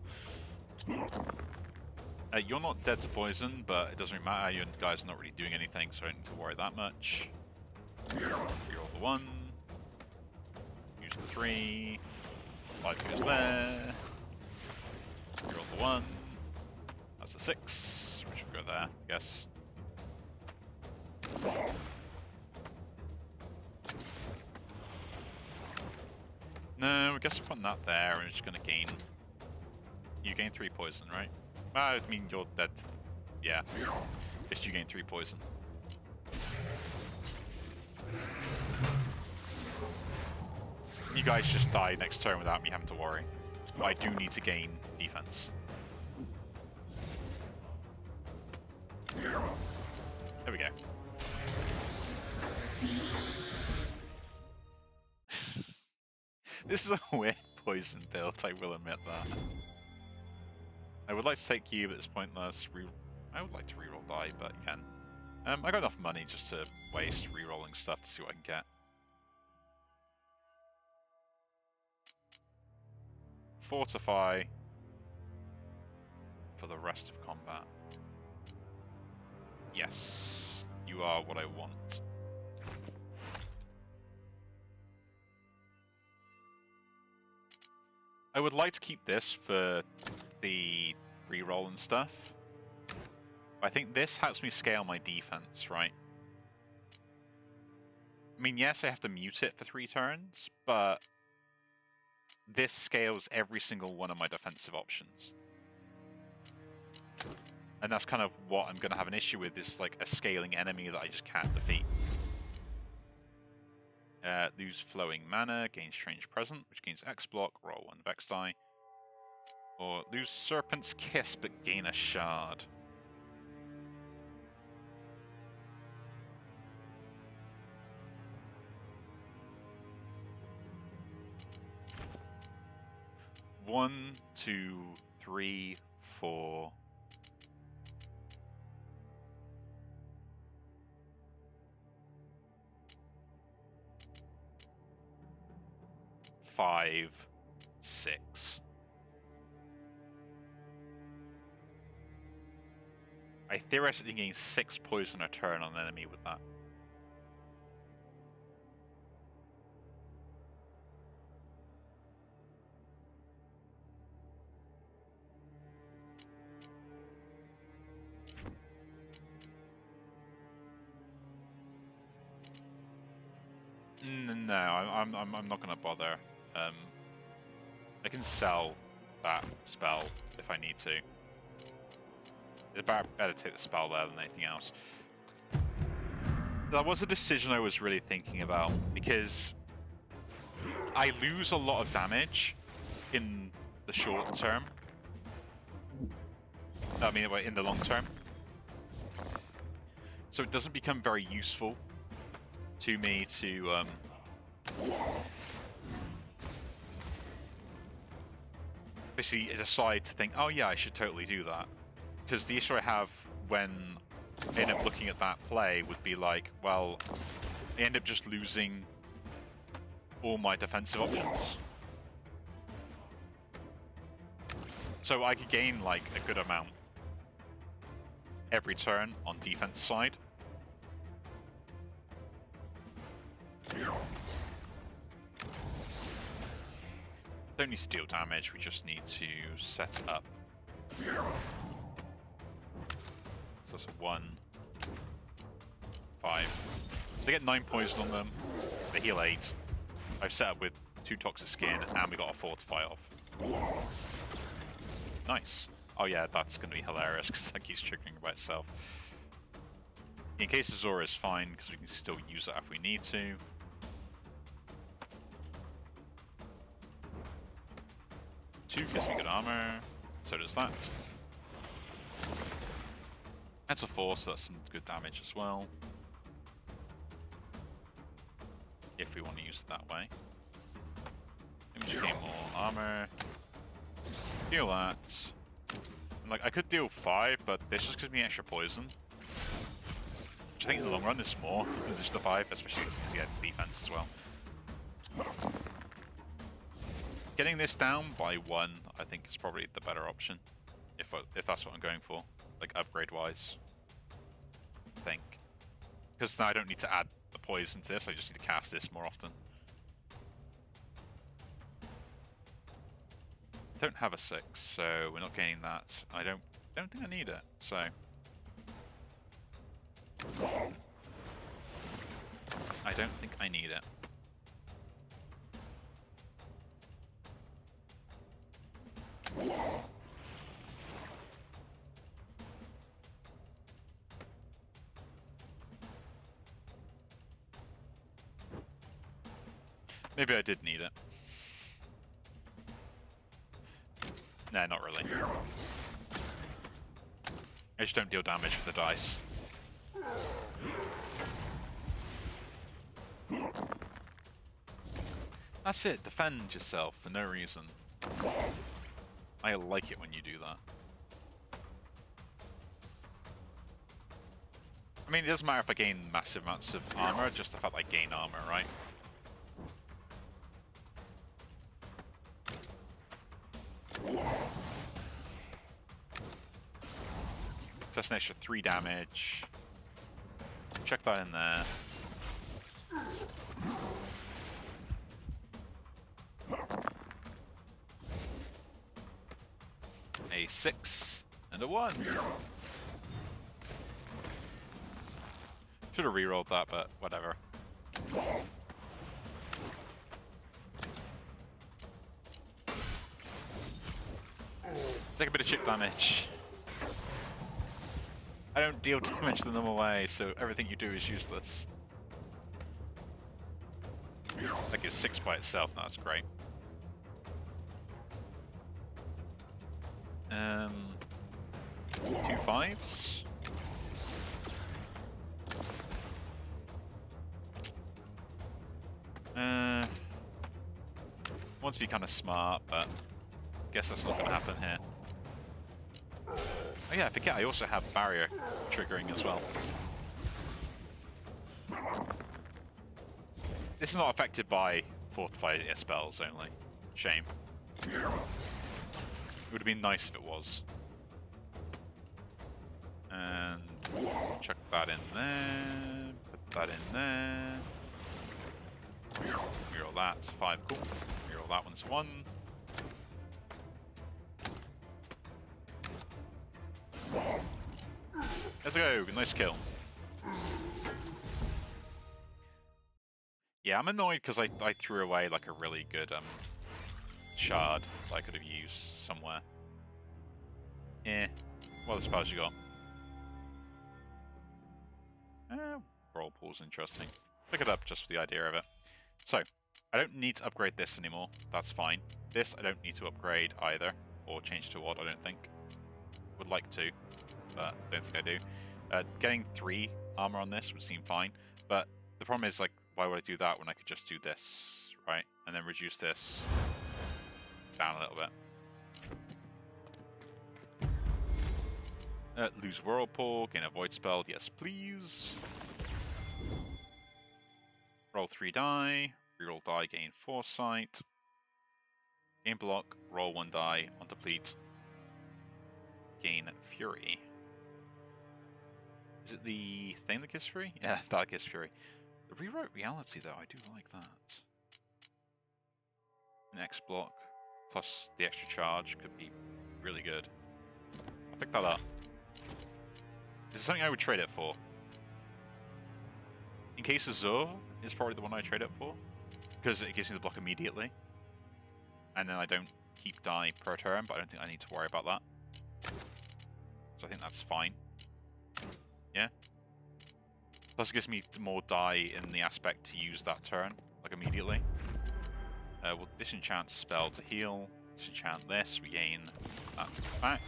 You're not dead to poison, but it doesn't really matter. You guys are not really doing anything, so I don't need to worry that much. Reroll the 1. Use the 3. 5 goes there. Reroll the 1. That's a 6, which will go there, I guess. No, I guess we're putting that there, and we're just going to gain... You gain 3 poison, right? I mean, you're dead. Yeah. Guess you gain 3 poison. You guys just die next turn without me having to worry. But I do need to gain defense. There we go. This is a weird poison build, I will admit that. I would like to take you, but it's pointless. I would like to reroll die, but again. I got enough money just to waste rerolling stuff to see what I can get. Fortify for the rest of combat. Yes. You are what I want. I would like to keep this for the reroll and stuff. I think this helps me scale my defense, right? I mean, yes, I have to mute it for 3 turns, but this scales every single one of my defensive options. And that's kind of what I'm going to have an issue with, is like a scaling enemy that I just can't defeat. Lose flowing mana, gain strange present, which gains X block, roll 1 Vex die. Or lose Serpent's Kiss, but gain a shard. One, 2, 3, 4. 5, 6. I theoretically gain 6 poison a turn on an enemy with that. No, I'm not gonna bother. I can sell that spell if I need to. It's better take the spell there than anything else. That was a decision I was really thinking about, because I lose a lot of damage in the short term. I mean, in the long term. So it doesn't become very useful to me to basically decide to think, oh yeah, I should totally do that. Because the issue I have when I end up looking at that play would be like, well, I end up just losing all my defensive options. So I could gain like a good amount every turn on defense side. Don't need to deal damage, we just need to set up. So that's a 1, 5. So they get 9 poison on them, they heal 8. I've set up with 2 toxic skin, and we got a fortify off. Nice. Oh yeah, that's going to be hilarious, because that keeps triggering by itself. In case Azora is fine, because we can still use that if we need to. Two gives me good armor, so does that. That's a 4, so that's some good damage as well. If we want to use it that way. Then we should gain more armor. Deal that. And, like, I could deal 5, but this just gives me extra poison. Which I think in the long run is more than just the 5, especially because you have defense as well. Getting this down by 1, I think, is probably the better option. If that's what I'm going for. Like, upgrade-wise. I think. Because now I don't need to add the poison to this, I just need to cast this more often. Don't have a 6, so we're not gaining that. I don't think I need it, so... I don't think I need it. Maybe I did need it. Nah, not really. I just don't deal damage for the dice. That's it, defend yourself for no reason. I like it when you do that. I mean, it doesn't matter if I gain massive amounts of armor, just the fact I gain armor, right? That's an extra 3 damage. Check that in there. A 6 and a 1. Should have rerolled that, but whatever. Take a bit of chip damage. I don't deal damage the normal way, so everything you do is useless. That gives 6 by itself, no, that's great. 2 5s. Want to be kind of smart, but guess that's not going to happen here. Oh yeah, I forget I also have barrier triggering as well. This is not affected by fortified spells only. Shame. It would have been nice if it was. And chuck that in there. Put that in there. Reroll that, it's 5, cool. Reroll that one's 1. Let's go, nice kill. Yeah, I'm annoyed because I threw away like a really good shard that I could have used somewhere. Eh, what other spells you got? Roll pool's interesting. Pick it up just for the idea of it. So, I don't need to upgrade this anymore. That's fine. This I don't need to upgrade either, or change to what I don't think. Would like to, but don't think I do. Getting 3 armor on this would seem fine, but the problem is, like, why would I do that when I could just do this, right? And then reduce this down a little bit. Lose Whirlpool, gain a Void Spell, yes please. Roll 3 die, reroll die, gain Foresight. Gain block, roll 1 die on deplete. Gain Fury. Is it the thing that gives Fury? Yeah, that gives Fury. The Rewrite Reality, though, I do like that. An X block plus the extra charge could be really good. I'll pick that up. This is something I would trade it for. In case of Azure is probably the one I trade it for, because it gives me the block immediately. And then I don't keep die per turn, but I don't think I need to worry about that. So I think that's fine. Yeah. Plus it gives me more die in the aspect to use that turn, like immediately. We'll disenchant spell to heal. Disenchant this, we gain that back.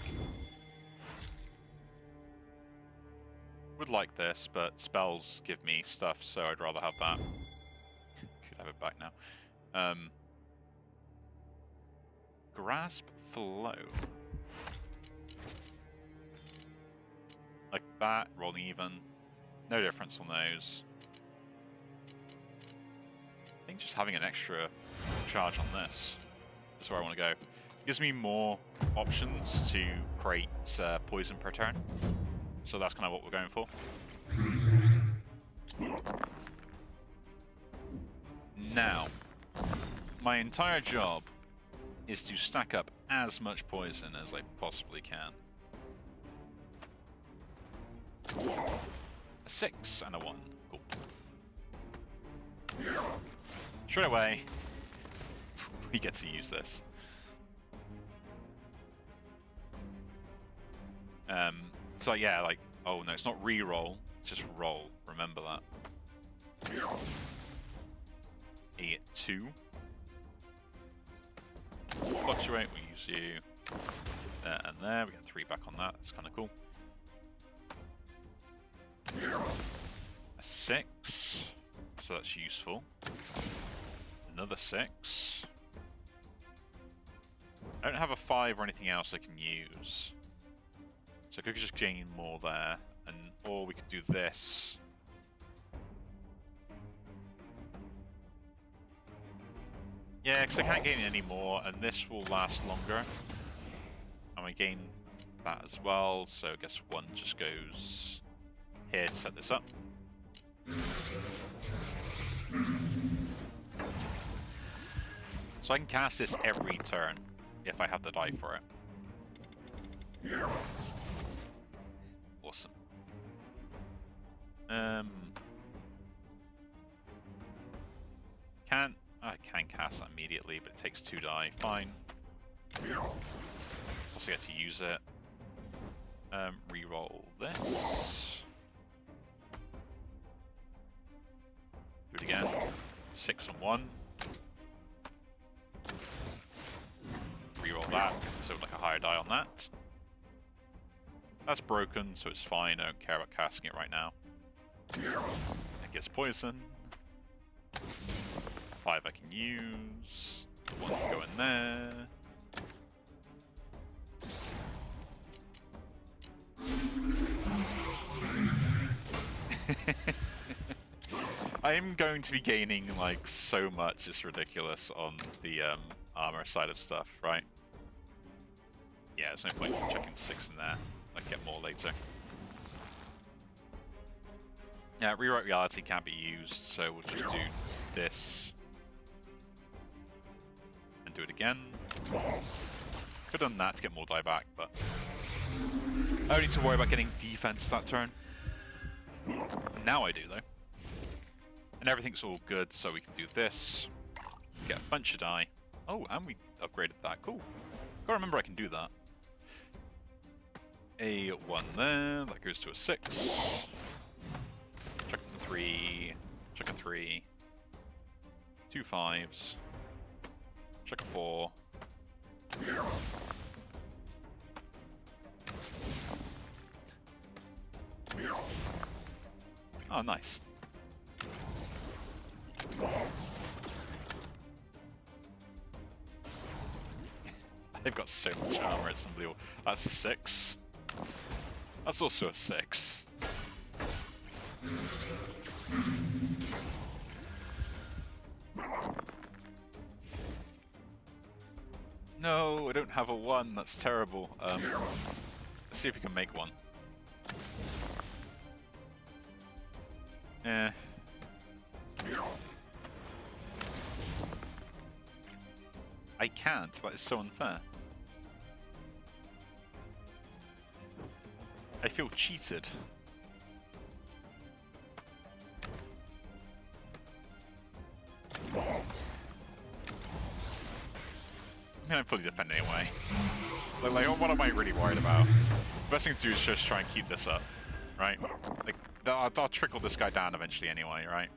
Would like this, but spells give me stuff, so I'd rather have that. Could have it back now. Grasp Flow. Like that, rolling even. No difference on those. I think just having an extra charge on this is where I want to go. It gives me more options to create poison per turn. So that's kind of what we're going for. Now, my entire job is to stack up as much poison as I possibly can. A 6 and a 1. Cool. Straight away, we get to use this. So yeah, like, oh no, it's not re-roll, it's just roll. Remember that. A 2. Fluctuate, we use you. There and there, we get 3 back on that, that's kind of cool. A 6, so that's useful. Another 6. I don't have a 5 or anything else I can use. So I could just gain more there, and or we could do this. Yeah, because I can't gain any more, and this will last longer. And we gain that as well, so I guess 1 just goes here to set this up. So I can cast this every turn if I have the die for it. Awesome. I can cast that immediately, but it takes 2 die. Fine. Also get to use it. Reroll this. Do it again. 6 and 1. Reroll that, so like a higher die on that. That's broken, so it's fine. I don't care about casting it right now. It gets poison. 5 I can use. The 1 can go in there. I am going to be gaining like so much, it's ridiculous on the armor side of stuff, right? Yeah, there's no point in checking 6 in there. I'll get more later. Yeah, Rewrite Reality can't be used, so we'll just do this. And do it again. Could have done that to get more die back, but I don't need to worry about getting defense that turn. Now I do, though. And everything's all good, so we can do this. Get a bunch of die. Oh, and we upgraded that. Cool. Gotta remember I can do that. A 1 there. That goes to a 6. Chuck a 3. Chuck a 3. 2 5s. Chuck a 4. Oh, nice. They've got so much armor, it's unbelievable. That's a 6. That's also a 6. No, I don't have a 1. That's terrible. Let's see if we can make one. Eh. I can't. That is so unfair. I feel cheated. I mean, I'm fully defend anyway. Like, what am I really worried about? The best thing to do is just try and keep this up, right? Like, I'll trickle this guy down eventually anyway, right?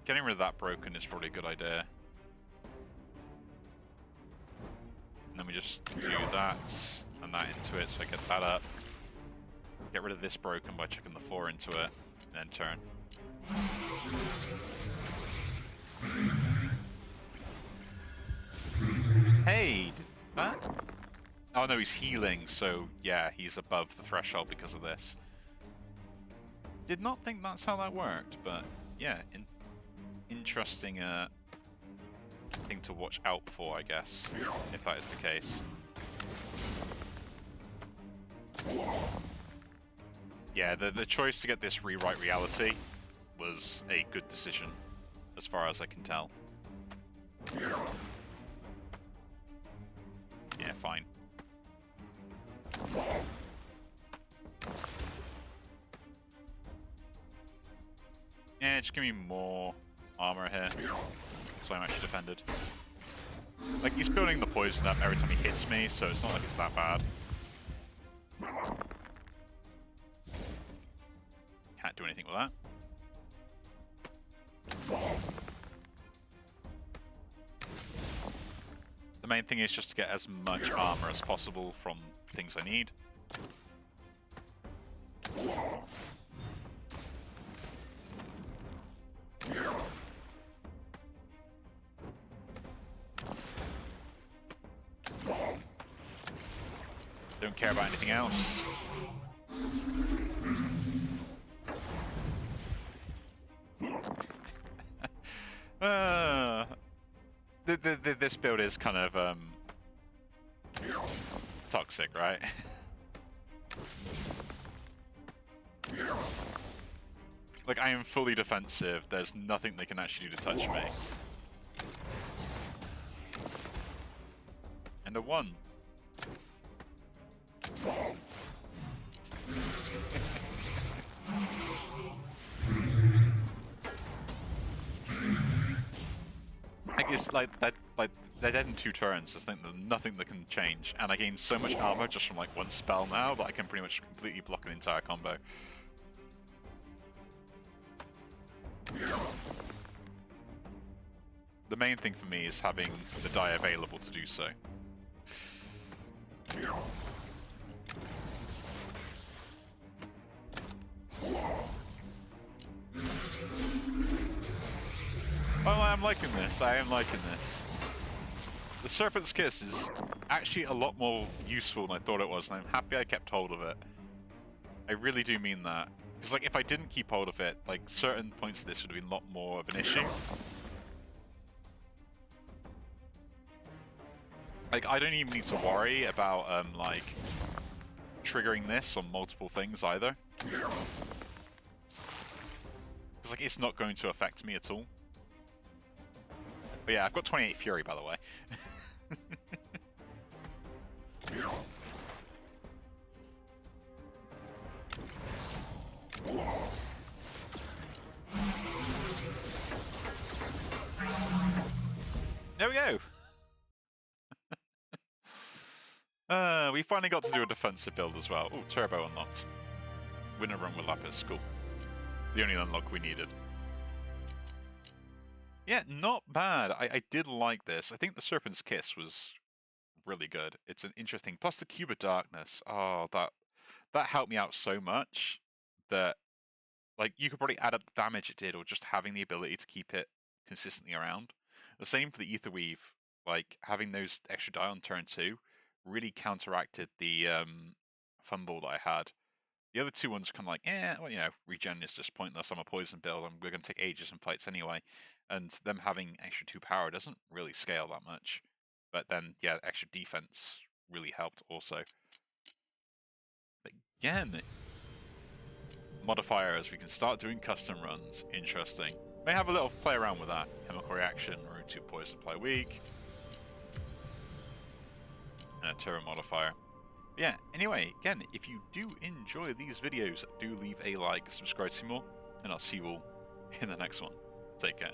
Getting rid of that broken is probably a good idea. And then we just do that and that into it, so I get that up. Get rid of this broken by chucking the 4 into it, and then turn. Hey, did that? Oh no, he's healing, so yeah, he's above the threshold because of this. Did not think that's how that worked, but yeah, interesting thing to watch out for, I guess, if that is the case. Yeah, the choice to get this Rewrite Reality was a good decision, as far as I can tell. Yeah, fine. Yeah, just give me more armor here, so I'm actually defended. Like, he's building the poison up every time he hits me, so it's not like it's that bad. Can't do anything with that. The main thing is just to get as much armor as possible from things I need. Don't care about anything else. This build is kind of toxic, right? Like, I am fully defensive. There's nothing they can actually do to touch me. And a 1. Like, it's like that. Like, they're dead in 2 turns. There's nothing that can change, and I gain so much armor just from like 1 spell now that I can pretty much completely block an entire combo. The main thing for me is having the die available to do so. Oh, I'm liking this. I am liking this. The Serpent's Kiss is actually a lot more useful than I thought it was, and I'm happy I kept hold of it. I really do mean that. Because, like, if I didn't keep hold of it, like, certain points of this would have been a lot more of an issue. Like, I don't even need to worry about, like, triggering this on multiple things either. Because, like, it's not going to affect me at all. But yeah, I've got 28 Fury, by the way. There we go! We finally got to do a defensive build as well. Oh, Turbo unlocked. Win a run with Lapis, cool. The only unlock we needed. Yeah, not bad. I did like this. I think the Serpent's Kiss was really good. It's an interesting... Plus the Cube of Darkness. Oh, that helped me out so much that, like, you could probably add up the damage it did or just having the ability to keep it consistently around. The same for the Ether Weave. Like, having those extra die on turn 2 really counteracted the fumble that I had. The other 2 ones kind of like, well, you know, regen is just pointless. I'm a poison build, and we're going to take ages in fights anyway. And them having extra 2 power doesn't really scale that much. But then, yeah, extra defense really helped also. But again, modifiers, we can start doing custom runs. Interesting. May have a little play around with that. Chemical reaction, Rune 2 poison, apply weak. And a turbo modifier. Yeah, anyway, again, if you do enjoy these videos, do leave a like, subscribe to see more, and I'll see you all in the next one. Take care.